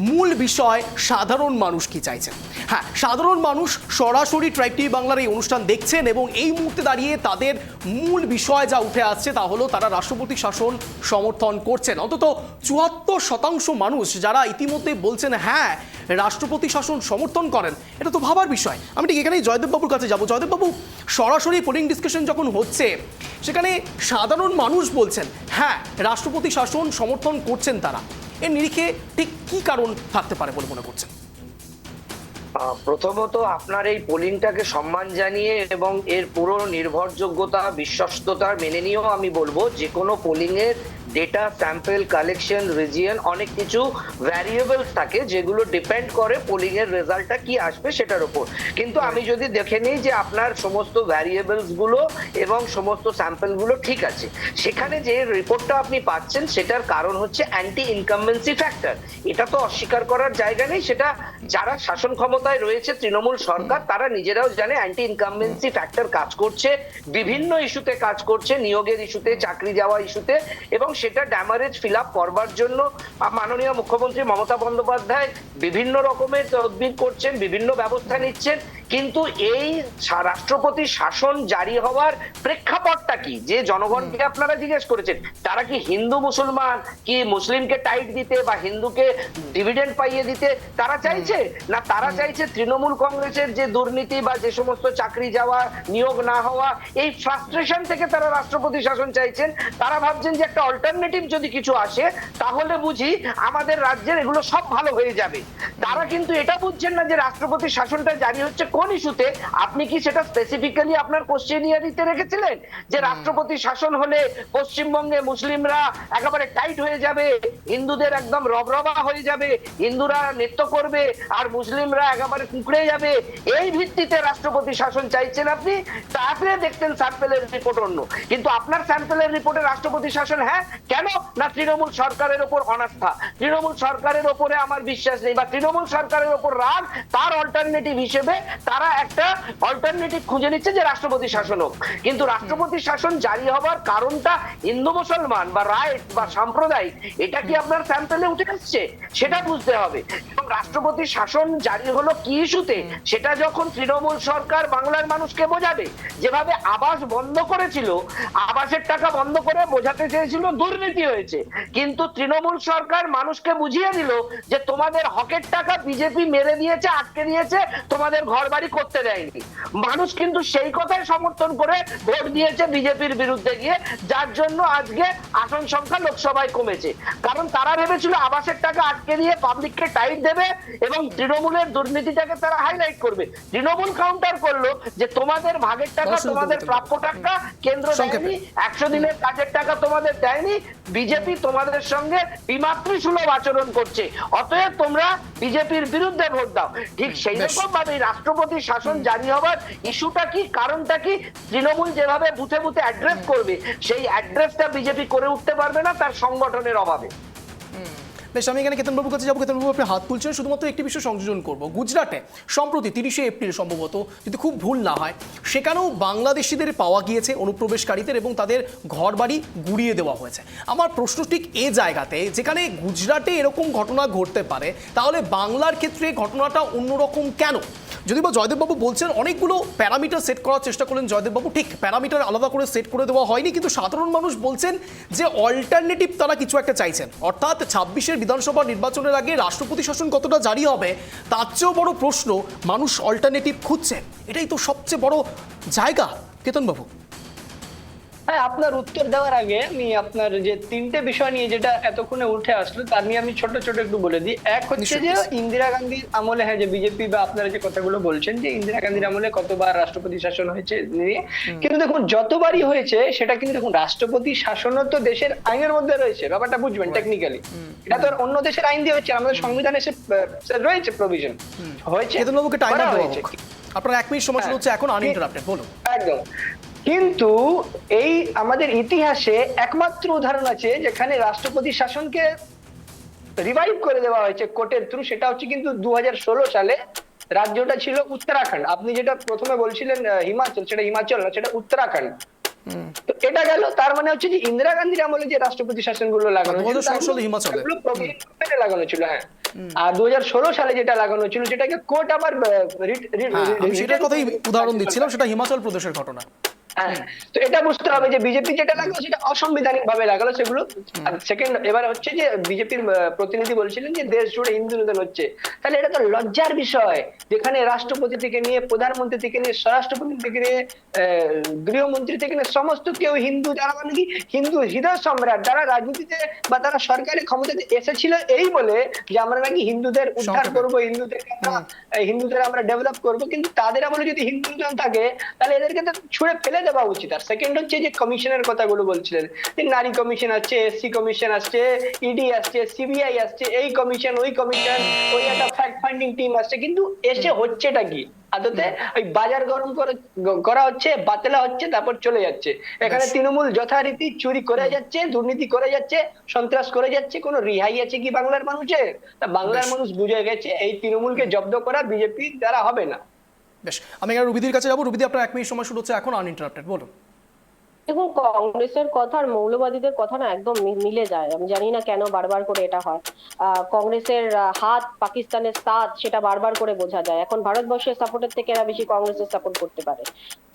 মূল বিষয় সাধারণ মানুষ কি চাইছেন। হ্যাঁ, সাধারণ মানুষ সরাসরি ট্রাইব টিভি বাংলার এই অনুষ্ঠান দেখছেন, এবং এই মুহূর্তে দাঁড়িয়ে তাদের মূল বিষয় যা উঠে আসছে তা হলো তারা রাষ্ট্রপতি শাসন সমর্থন করছেন। অন্তত 74% মানুষ যারা ইতিমধ্যে বলছেন হ্যাঁ রাষ্ট্রপতি শাসন সমর্থন করেন, এটা তো ভাবার বিষয়। আমি ঠিক এখানেই জয়দেববাবুর কাছে যাব। জয়দেববাবু, সরাসরি পোলিং ডিসকাশন যখন হচ্ছে সেখানে সাধারণ মানুষ বলছেন হ্যাঁ রাষ্ট্রপতি শাসন সমর্থন করছেন, তারা এর নিরিখে ঠিক কি কারণ থাকতে পারে বলে মনে করছেন? প্রথমত আপনার এই পোলিংটাকে সম্মান জানিয়ে এবং এর পুরো নির্ভরযোগ্যতা বিশ্বস্ততা মেনে নিয়েও আমি বলবো, যে কোনো পোলিং এর ডেটা, স্যাম্পল, কালেকশন, রিজিয়ন, অনেক কিছু ভ্যারিয়েবলস থাকে যেগুলো ডিপেন্ড করে পোলিং এর রেজাল্টটা কি আসবে সেটার উপর। কিন্তু আমি যদি দেখে নিই যে আপনার সমস্ত ভ্যারিয়েবলস গুলো এবং সমস্ত স্যাম্পল গুলো ঠিক আছে, সেখানে যে রিপোর্টটা আপনি পাচ্ছেন সেটার কারণ হচ্ছে অ্যান্টি ইনকামবেন্সি ফ্যাক্টর। এটা তো অস্বীকার করার জায়গা নেই, সেটা যারা শাসন ক্ষমতায় রয়েছে তৃণমূল সরকার তারা নিজেরাও জানে অ্যান্টি ইনকামবেন্সি ফ্যাক্টর কাজ করছে, বিভিন্ন ইস্যুতে কাজ করছে, নিয়োগের ইস্যুতে, চাকরি যাওয়া ইস্যুতে, এবং সেটা ড্যামারেজ ফিল আপ করবার জন্য মাননীয় মুখ্যমন্ত্রী মমতা বন্দ্যোপাধ্যায় বিভিন্ন রকমের তদবির করছেন, বিভিন্ন ব্যবস্থা নিচ্ছেন। কিন্তু এই রাষ্ট্রপতি শাসন জারি হওয়ার প্রেক্ষাপটটা কি, যে জনগণকে আপনারা জিজ্ঞেস করেছেন, তারা কি হিন্দু মুসলমান, কি মুসলিমকে টাইট দিতে বা হিন্দুকে ডিভিডেন্ড পাইয়ে দিতে তারা চাইছে, না তারা চাইছে তৃণমূল কংগ্রেসের যে দুর্নীতি বা যে সমস্ত চাকরি যাওয়া, নিয়োগ না হওয়া, এই ফ্রাস্ট্রেশন থেকে তারা রাষ্ট্রপতি শাসন চাইছেন। তারা ভাবছেন যে একটা অল্টারনেটিভ যদি কিছু আসে তাহলে বুঝি আমাদের রাজ্যের এগুলো সব ভালো হয়ে যাবে। তারা কিন্তু এটা বুঝছেন না যে রাষ্ট্রপতি শাসনটা জারি হচ্ছে কোন ইস্যুতে। আপনি কি সেটা স্পেসিফিক্যালি আপনার কোশ্চেনিয়ারিতে রেখেছিলেন যে রাষ্ট্রপতি শাসন হলে পশ্চিমবঙ্গে মুসলিমরা একেবারে টাইট হয়ে যাবে, হিন্দুদের একদম রবরবা হয়ে যাবে, হিন্দুরা নৃত্য করবে আর মুসলিমরা একেবারে কুঁকড়ে যাবে, এই ভিত্তিতে রাষ্ট্রপতি শাসন চাইছেন আপনি? তারপরে দেখতেন স্যাম্পেলের রিপোর্ট অন্য। কিন্তু আপনার স্যাম্পেলের রিপোর্টে রাষ্ট্রপতি শাসন, হ্যাঁ কেন না তৃণমূল সরকারের ওপর অনাস্থা, তৃণমূল সরকারের ওপরে আমার বিশ্বাস নেই বা তৃণমূল সরকারের ওপর রাগ, তার অল্টারনেটিভ হিসেবে তারা একটা অল্টারনেটিভ খুঁজে নিচ্ছে যে রাষ্ট্রপতি শাসন হোক। কিন্তু রাষ্ট্রপতি শাসন জারি হবার কারণটা হিন্দু মুসলমান বা রাইট বা সাম্প্রদায়িক, এটা কি আপনার স্যাম্পেলে উঠে আসছে? সেটা বুঝতে হবে। এবং রাষ্ট্রপতি শাসন জারি হলো কি ইস্যুতে, সেটা যখন তৃণমূল সরকার বাংলার মানুষকে বোঝাবে, যেভাবে আবাস বন্ধ করেছিল, আবাসের টাকা বন্ধ করে বোঝাতে চেয়েছিল দুর্নীতি হয়েছে, কিন্তু তৃণমূল সরকার মানুষকে বুঝিয়ে দিল যে তোমাদের হকের টাকা বিজেপি মেরে দিয়েছে, আটকে দিয়েছে, তোমাদের ঘর বাড়ি করতে দেয়নি। মানুষ কিন্তু সেই কথাই সমর্থন করে ভোট দিয়েছে বিজেপির বিরুদ্ধে গিয়ে, যার জন্য আজকে আসন সংখ্যা লোকসভায় কমেছে। কারণ তারা ভেবেছিল আবাসের টাকা আটকে দিয়ে পাবলিককে টাইট দেবে এবং তৃণমূলের দুর্নীতিটাকে তারা হাইলাইট করবে। তৃণমূল কাউন্টার করলো যে তোমাদের ভাগের টাকা, তোমাদের প্রাপ্য টাকা কেন্দ্র দেয়নি, 100 দিনের কাজের টাকা তোমাদের দেয়নি, বিজেপি তোমাদের সঙ্গে বিমাতৃসুলভ আচরণ করছে, অতএব তোমরা বিজেপির বিরুদ্ধে ভোট দাও। ঠিক সেই রকম ভাবে রাষ্ট্রপতি শাসন জারি হবার ইস্যুটা কি, কারণটা কি, তৃণমূল যেভাবে বুথে বুথে অ্যাড্রেস করবে, সেই অ্যাড্রেসটা বিজেপি করে উঠতে পারবে না তার সংগঠনের অভাবে। বেশ, আমি এখানে কেতনবাবুর কাছে যাবো। কেতনবাবু, আপনি হাত তুলছেন, শুধুমাত্র একটি বিষয় সংযোজন করব। গুজরাটে সম্প্রতি 30শে এপ্রিল সম্ভবত, যদি খুব ভুল না হয়, সেখানেও বাংলাদেশিদের পাওয়া গিয়েছে, অনুপ্রবেশকারীদের, এবং তাদের ঘর বাড়ি গুড়িয়ে দেওয়া হয়েছে। আমার প্রশ্ন ঠিক এ জায়গাতে, যেখানে গুজরাটে এরকম ঘটনা ঘটতে পারে, তাহলে বাংলার ক্ষেত্রে ঘটনাটা অন্যরকম কেন? যদি বা জয়দেববাবু বলছেন অনেকগুলো প্যারামিটার সেট করার চেষ্টা করলেন জয়দেববাবু, ঠিক প্যারামিটার আলাদা করে সেট করে দেওয়া হয়নি, কিন্তু সাধারণ মানুষ বলছেন যে অল্টারনেটিভ তারা কিছু একটা চাইছেন। অর্থাৎ 26-এর বিধানসভা নির্বাচনের আগে রাষ্ট্রপতি শাসন কতটা জারি হবে তার চেয়েও বড় প্রশ্ন, মানুষ অল্টারনেটিভ খুঁজছে। এটাই তো সবচেয়ে বড় জায়গা। কেতনবাবু, হ্যাঁ, আপনার উত্তর দেওয়ার আগে আমি আপনার যে তিনটে বিষয় নিয়ে যেটা এতক্ষণে উঠে আসলো তার নিয়ে আমি ছোট ছোট একটু বলে দিই। এক হচ্ছে যে ইন্দিরা গান্ধীর আমলে, হ্যাঁ, যে বিজেপি বা আপনারা যে কথাগুলো বলছেন যে ইন্দিরা গান্ধীর আমলে কতবার রাষ্ট্রপতি শাসন হয়েছে নিয়ে, কিন্তু দেখুন যতবারই হয়েছে সেটা কিন্তু দেখুন রাষ্ট্রপতি শাসনও তো দেশের আইনের মধ্যে রয়েছে, ব্যাপারটা বুঝবেন টেকনিক্যালি। এটা তো অন্য দেশের আইন দিয়ে হচ্ছে, আমাদের সংবিধানে রয়েছে প্রভিশন হয়েছে। কেতনবাবুকে টাইমার দেওয়া হোক। আপনার 1 মিনিট সময় শুরু হচ্ছে এখন, আনইন্টারাপ্টেড, বলুন। একদম। কিন্তু এই আমাদের ইতিহাসে একমাত্র উদাহরণ আছে যেখানে রাষ্ট্রপতি শাসনকে রিভাইভ করে দেওয়া হয়েছে কোর্টের থ্রু, সেটা হচ্ছে কিন্তু 2016 সালে। রাজ্যটা ছিল উত্তরাখণ্ড। আপনি যেটা প্রথমে বলছিলেন হিমাচল, সেটা হিমাচল না, সেটা উত্তরাখণ্ড। তো এটা গেল, তার মানে হচ্ছে যে ইন্দিরা গান্ধীর আমলে যে রাষ্ট্রপতি শাসনগুলো লাগানো লাগানো ছিল, হ্যাঁ, আর 2016 সালে যেটা লাগানো ছিল সেটাকে কোর্ট আবার সেটার কথাই উদাহরণ দিচ্ছিলাম, সেটা হিমাচল প্রদেশের ঘটনা। হ্যাঁ, তো এটা বুঝতে হবে যে বিজেপি যেটা লাগলো সেটা অসাংবিধানিক ভাবে লাগালো সেগুলো। আর সেকেন্ড, এবার হচ্ছে যে বিজেপির প্রতিনিধি বলছিলেন যে দেশ জুড়ে হিন্দু নিধন হচ্ছে, তাহলে এটা তো লজ্জার বিষয়, যেখানে রাষ্ট্রপতি থেকে নিয়ে প্রধানমন্ত্রী থেকে নিয়ে স্বরাষ্ট্রপতি থেকে নিয়ে গৃহমন্ত্রী থেকে নিয়ে সমস্ত কেউ হিন্দু, যারা মানে কি হিন্দু হৃদয় সম্রাট, যারা রাজনীতিতে বা তারা সরকারি ক্ষমতাতে এসেছিল এই বলে যে আমরা নাকি হিন্দুদের উদ্ধার করবো, হিন্দুদের আমরা ডেভেলপ করবো, কিন্তু তাদের আমলে যদি হিন্দু নিধন থাকে তাহলে এদেরকে তো ছুঁড়ে ফেলে দেওয়া উচিত। আর সেকেন্ড হচ্ছে যে কমিশনের কথাগুলো বলছিলেন, নারী কমিশন আসছে, এসসি কমিশন আসছে, ইডি আসছে, সিবিআই আসছে, এই কমিশন ওই কমিশন, ওই একটা ফ্যাক্ট ফাইন্ডিং টিম আসছে, কিন্তু এসে হচ্ছেটা কি আদতে? ওই বাজার গরম করা হচ্ছে, বাতলা হচ্ছে, তারপর চলে যাচ্ছে। এখানে তৃণমূল যথারীতি চুরি করে যাচ্ছে, দুর্নীতি করে যাচ্ছে, সন্ত্রাস করে যাচ্ছে, কোনো রিহাই আছে কি বাংলার মানুষের? বাংলার মানুষ বুঝে গেছে এই তৃণমূলকে জব্দ করা বিজেপির দ্বারা হবে না। বেশ, আমি এবার রুবিদির কাছে যাবো। রুবিদি, আপনার 1 মিনিট সময় শুরু হচ্ছে এখন, আনইন্টারাপ্টেড, বলুন। দেখুন, কংগ্রেসের কথা আর মৌলবাদীদের কথা না একদম মিলে যায়। আমি জানি না কেন বারবার করে এটা হয়। কংগ্রেসের হাত পাকিস্তানের সাথ, সেটা বারবার করে বোঝা যায়। এখন ভারতবর্ষের সাপোর্টের থেকে এরা বেশি কংগ্রেসের সাপোর্ট করতে পারে,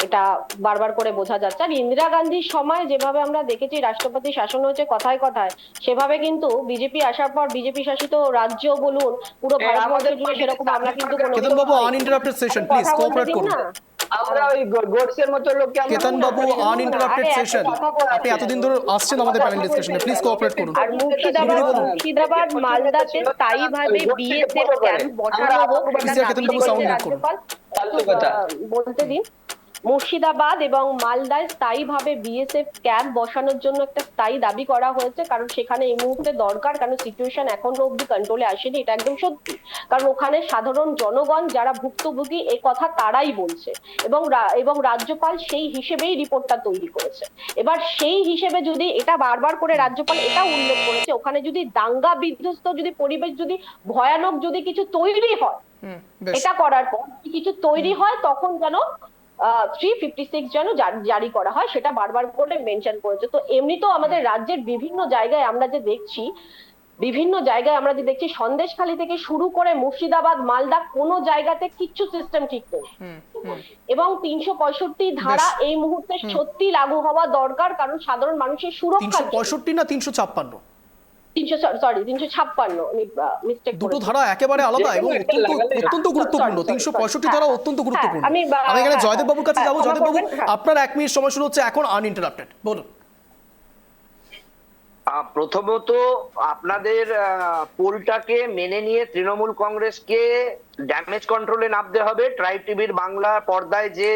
এটা বারবার করে বোঝা যাচ্ছে। আর ইন্দিরা গান্ধীর সময় যেভাবে আমরা দেখেছি রাষ্ট্রপতি শাসন হয়েছে কথায় কথায়, সেভাবে কিন্তু বিজেপি আসার পর বিজেপি শাসিত রাজ্য বলুন, পুরো ভারতবর্ষ জুড়ে সেরকম আমরা কিন্তু কেতন বাবু, আনইন্টারাপ্টেড সেশন, প্লিজ কোঅপারেট করুন। আমরা ওই গোডসের মতো লোককে আমরা কেতন বাবু, আনইন্টারাপ্টেড সেশন, আপনি এতদিন ধরে আসছেন আমাদের প্যানেল ডিসকাশনে, প্লিজ কোঅপারেট করুন। আর মুর্শিদাবাদ মালদাতে স্থায়ীভাবে বিএসএফ ক্যাম্প বসানো হোক, Please, Ketan Babu, sound mute করুন। বলতে দিন। মুর্শিদাবাদ এবং মালদায় স্থায়ীভাবে বিএসএফ ক্যাম্প বসানোর জন্য একটা স্থায়ী দাবি করা হয়েছে, কারণ সেখানে এই মুহূর্তে দরকার, কারণ সিচুয়েশন এখনো অব্দি কন্ট্রোলে আসেনি, এটা একদম সত্যি। কারণ ওখানে সাধারণ জনগণ যারা ভুক্তভোগী এই কথা তারাই বলছে, এবং রাজ্যপাল সেই হিসেবেই রিপোর্টটা তৈরি করেছে। এবার সেই হিসেবে যদি এটা বারবার করে রাজ্যপাল এটা উল্লেখ করেছে, ওখানে যদি দাঙ্গা বিধ্বস্ত যদি পরিবেশ, যদি ভয়ানক যদি কিছু তৈরি হয়, এটা করার পর কিছু তৈরি হয়, তখন যেন 356 যেন জারি করা হয়, সেটা বারবার করে মেনশন করেছে। তো এমনিতেও আমাদের রাজ্যের বিভিন্ন জায়গায় আমরা যে দেখছি সন্দেশখালী থেকে শুরু করে মুর্শিদাবাদ, মালদা, কোনো জায়গাতে কিচ্ছু সিস্টেম ঠিক নেই। এবং 365 ধারা এই মুহূর্তে সত্যি লাগু হওয়া দরকার, কারণ সাধারণ মানুষের সুরক্ষা। 365 না 356? 356, আমি মিস্টেক করেছি। দুটো ধারা একেবারে আলাদা এবং অত্যন্ত গুরুত্বপূর্ণ। 365 ধারা অত্যন্ত গুরুত্বপূর্ণ। আমি এখানে জয়দেব বাবুর কাছে যাবো। জয়দেব বাবু, আপনার 1 মিনিট সময় শুরু হচ্ছে এখন, আনইন্টারাপ্টেড, বলুন। প্রথমত আপনাদের পোলটাকে মেনে নিয়ে তৃণমূল কংগ্রেসকে ড্যামেজ কন্ট্রোলে নামতে হবে। ট্রাইব টিভির বাংলা পর্দায় যে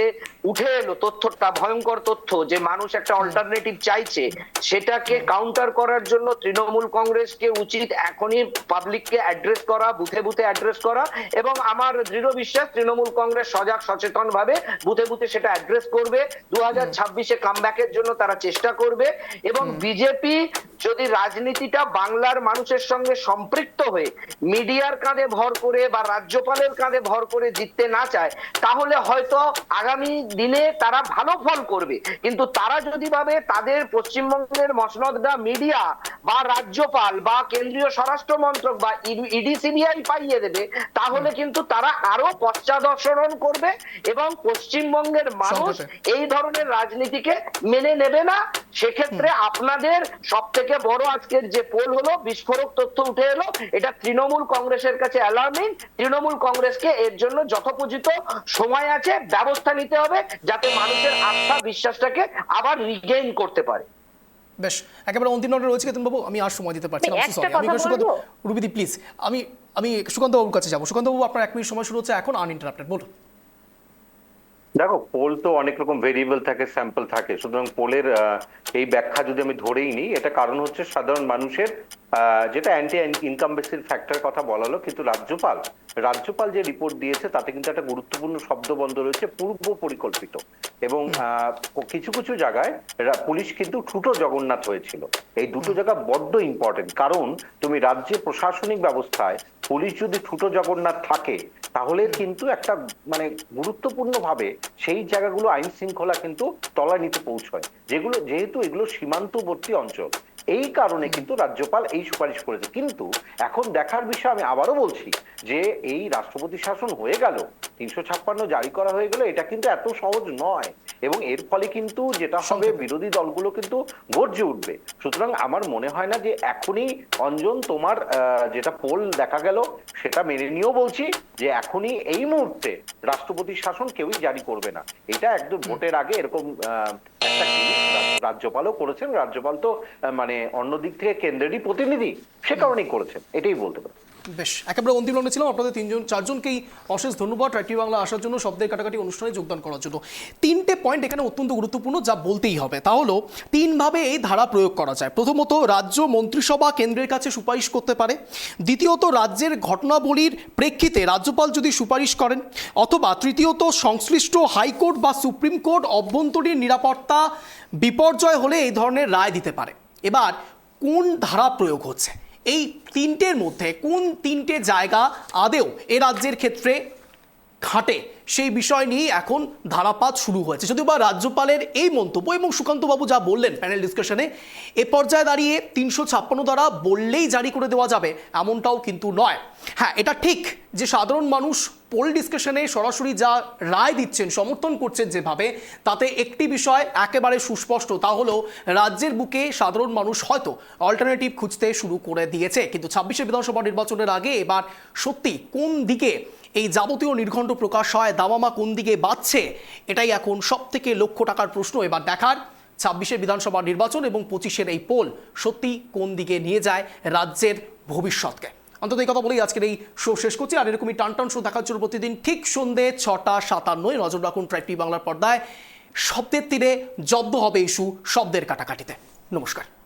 উঠে এলো তথ্যটা, ভয়ঙ্কর তথ্য, যে মানুষ একটা অল্টারনেটিভ চাইছে, সেটাকে কাউন্টার করার জন্য তৃণমূল কংগ্রেসকে উচিত এখনই পাবলিককে অ্যাড্রেস করা, বুথে বুথে অ্যাড্রেস করা। এবং আমার দৃঢ় বিশ্বাস তৃণমূল কংগ্রেস সজাগ সচেতন ভাবে বুথে বুথে সেটা অ্যাড্রেস করবে। 2026-এ কামব্যাকের জন্য তারা চেষ্টা করবে। এবং বিজেপি যদি রাজনীতিটা বাংলার মানুষের সঙ্গে সম্পৃক্ত হয়ে মিডিয়ার কাঁধে ভর করে বা রাজ্যপালের কাঁধে ভর করে জিততে না চায়, তাহলে হয়তো আগামী দিনে তারা ভালো ফল করবে। কিন্তু তারা যদি ভাবে তাদের পশ্চিমবঙ্গের মসনদটা মিডিয়া বা রাজ্যপাল বা কেন্দ্রীয় স্বরাষ্ট্র মন্ত্রক বা ইডি সিবিআই পাইয়ে দেবে, তাহলে কিন্তু তারা আরো পশ্চাদপসরণ করবে এবং পশ্চিমবঙ্গের মানুষ এই ধরনের রাজনীতিকে মেনে নেবে না। সেক্ষেত্রে আপনাদের সব থেকে বড় আজকের যে পোল হলো, বিস্ফোরক তথ্য উঠে এলো, এটা তৃণমূল কংগ্রেসের কাছে অ্যালার্মিং। তৃণমূল কংগ্রেসকে এর জন্য যথোপযুক্ত সময় আছে, ব্যবস্থা নিতে হবে, যাতে মানুষের আস্থা বিশ্বাসটাকে আবার রিগেইন করতে পারে। বেশ, একেবারে অন্তিম নজরে রয়েছে কেতন বাবু, আমি আর সময় দিতে পারছি না, আমি সুকান্ত, রুবিদি প্লিজ, আমি সুকান্ত বাবুর কাছে যাবো। সুকান্ত বাবু, আপনার 1 মিনিট সময় শুরু হচ্ছে এখন, আনইন্টারাপ্টেড, বলুন। দেখো, পোল তো অনেক রকম ভেরিয়েবল থাকে, স্যাম্পল থাকে, সুতরাং পোলের এই ব্যাখ্যা যদি আমি ধরেই নিই, এটা কারণ হচ্ছে সাধারণ মানুষের যেটা অ্যান্টি ইনকামবেসির ফ্যাক্টর কথা বলা হলো, কিন্তু রাজ্যপাল যে রিপোর্ট দিয়েছে তাতে কিন্তু একটা গুরুত্বপূর্ণ শব্দবন্ধ রয়েছে, পূর্ব পরিকল্পিত। এবং কিছু কিছু জায়গায় পুলিশ কিন্তু ঠুটো জগন্নাথ হয়েছিল। এই দুটো জায়গা বড্ড ইম্পর্টেন্ট, কারণ তুমি রাজ্যে প্রশাসনিক ব্যবস্থায় পুলিশ যদি ঠুটো জগন্নাথ থাকে, তাহলে কিন্তু একটা মানে গুরুত্বপূর্ণ ভাবে সেই জায়গাগুলো আইন শৃঙ্খলা কিন্তু তলানিতে পৌঁছয়, যেহেতু এগুলো সীমান্তবর্তী অঞ্চল। এই কারণে কিন্তু রাজ্যপাল এই সুপারিশ করেছে। কিন্তু এখন দেখার বিষয়, আমি আবারও বলছি, যে এই রাষ্ট্রপতি শাসন হয়ে গেল, 356 জারি করা হয়ে গেল, এটা কিন্তু এত সহজ নয়। এবং এর ফলে কিন্তু যেটা হবে, বিরোধী দলগুলো কিন্তু গর্জে উঠবে। সুতরাং আমার মনে হয় না যে এখনই অঞ্জন তোমার যেটা পোল দেখা গেল সেটা মেনে নিয়েও বলছি যে এখনই এই মুহূর্তে রাষ্ট্রপতি শাসন কেউই জারি করবে না। এটা একদম ভোটের আগে এরকম একটা রাজ্যপালও করেছেন। রাজ্যপাল তো মানে অন্য দিক থেকে কেন্দ্রেরই প্রতিনিধি, সে কারণেই করেছেন, এটাই বলতে পারি। বেশ, একেবারে অন্তিম লগ্নে ছিলাম। আপনাদের 4জনকেই অশেষ ধন্যবাদ ট্রাইব টিভি বাংলা আসার জন্য, শব্দের কাটাকাটি অনুষ্ঠানে যোগদান করার জন্য। 3টে পয়েন্ট এখানে অত্যন্ত গুরুত্বপূর্ণ, যা বলতেই হবে। তা হলো 3ভাবে এই ধারা প্রয়োগ করা যায়। প্রথমত, রাজ্য মন্ত্রিসভা কেন্দ্রের কাছে সুপারিশ করতে পারে। দ্বিতীয়ত, রাজ্যের ঘটনাবলীর প্রেক্ষিতে রাজ্যপাল যদি সুপারিশ করেন। অথবা তৃতীয়ত, সংশ্লিষ্ট হাইকোর্ট বা সুপ্রিম কোর্ট অভ্যন্তরীণ নিরাপত্তা বিপর্যয় হলে এই ধরনের রায় দিতে পারে। এবার কোন ধারা প্রয়োগ হচ্ছে, এই 3টের মধ্যে কোন 3টে জায়গা আদেও এ রাজ্যের ক্ষেত্রে খাটে, সেই বিষয় নিয়ে এখন ধারাপাত শুরু হয়েছে। যদিও বা রাজ্যপালের এই মন্তব্য এবং সুকান্তবাবু যা বললেন প্যানেল ডিসকাশনে, এ পর্যায়ে দাঁড়িয়ে 356 ধারা বললেই জারি করে দেওয়া যাবে এমনটাও কিন্তু নয়। হ্যাঁ, এটা ঠিক যে সাধারণ মানুষ পোল ডিসকাশনে সরাসরি যা রায় দিচ্ছেন, সমর্থন করছেন যেভাবে, তাতে একটি বিষয় একেবারে সুস্পষ্ট, তা হলো রাজ্যের বুকে সাধারণ মানুষ হয়তো অল্টারনেটিভ খুঁজতে শুরু করে দিয়েছে। কিন্তু 26শে বিধানসভা নির্বাচনের আগে এবার সত্যি কোন দিকে এই যাবতীয় নির্ঘণ্ট প্রকাশ হয়, দামামা কোন দিকে বাড়ছে, এটাই এখন সব থেকে লক্ষ টাকার প্রশ্ন। এবার দেখার 26শে বিধানসভা নির্বাচন এবং 25-এর এই পোল সত্যি কোন দিকে নিয়ে যায় রাজ্যের ভবিষ্যৎকে। অন্তত এই কথা বলেই আজকের এই শো শেষ করছি। আর এরকমই টান শো দেখার জন্য প্রতিদিন ঠিক সন্ধ্যে 6:57 নজর রাখুন ট্রাইব টিভি বাংলার পর্দায়। শব্দের তীরে জব্দ হবে ইস্যু শব্দের কাটাকাটিতে। নমস্কার।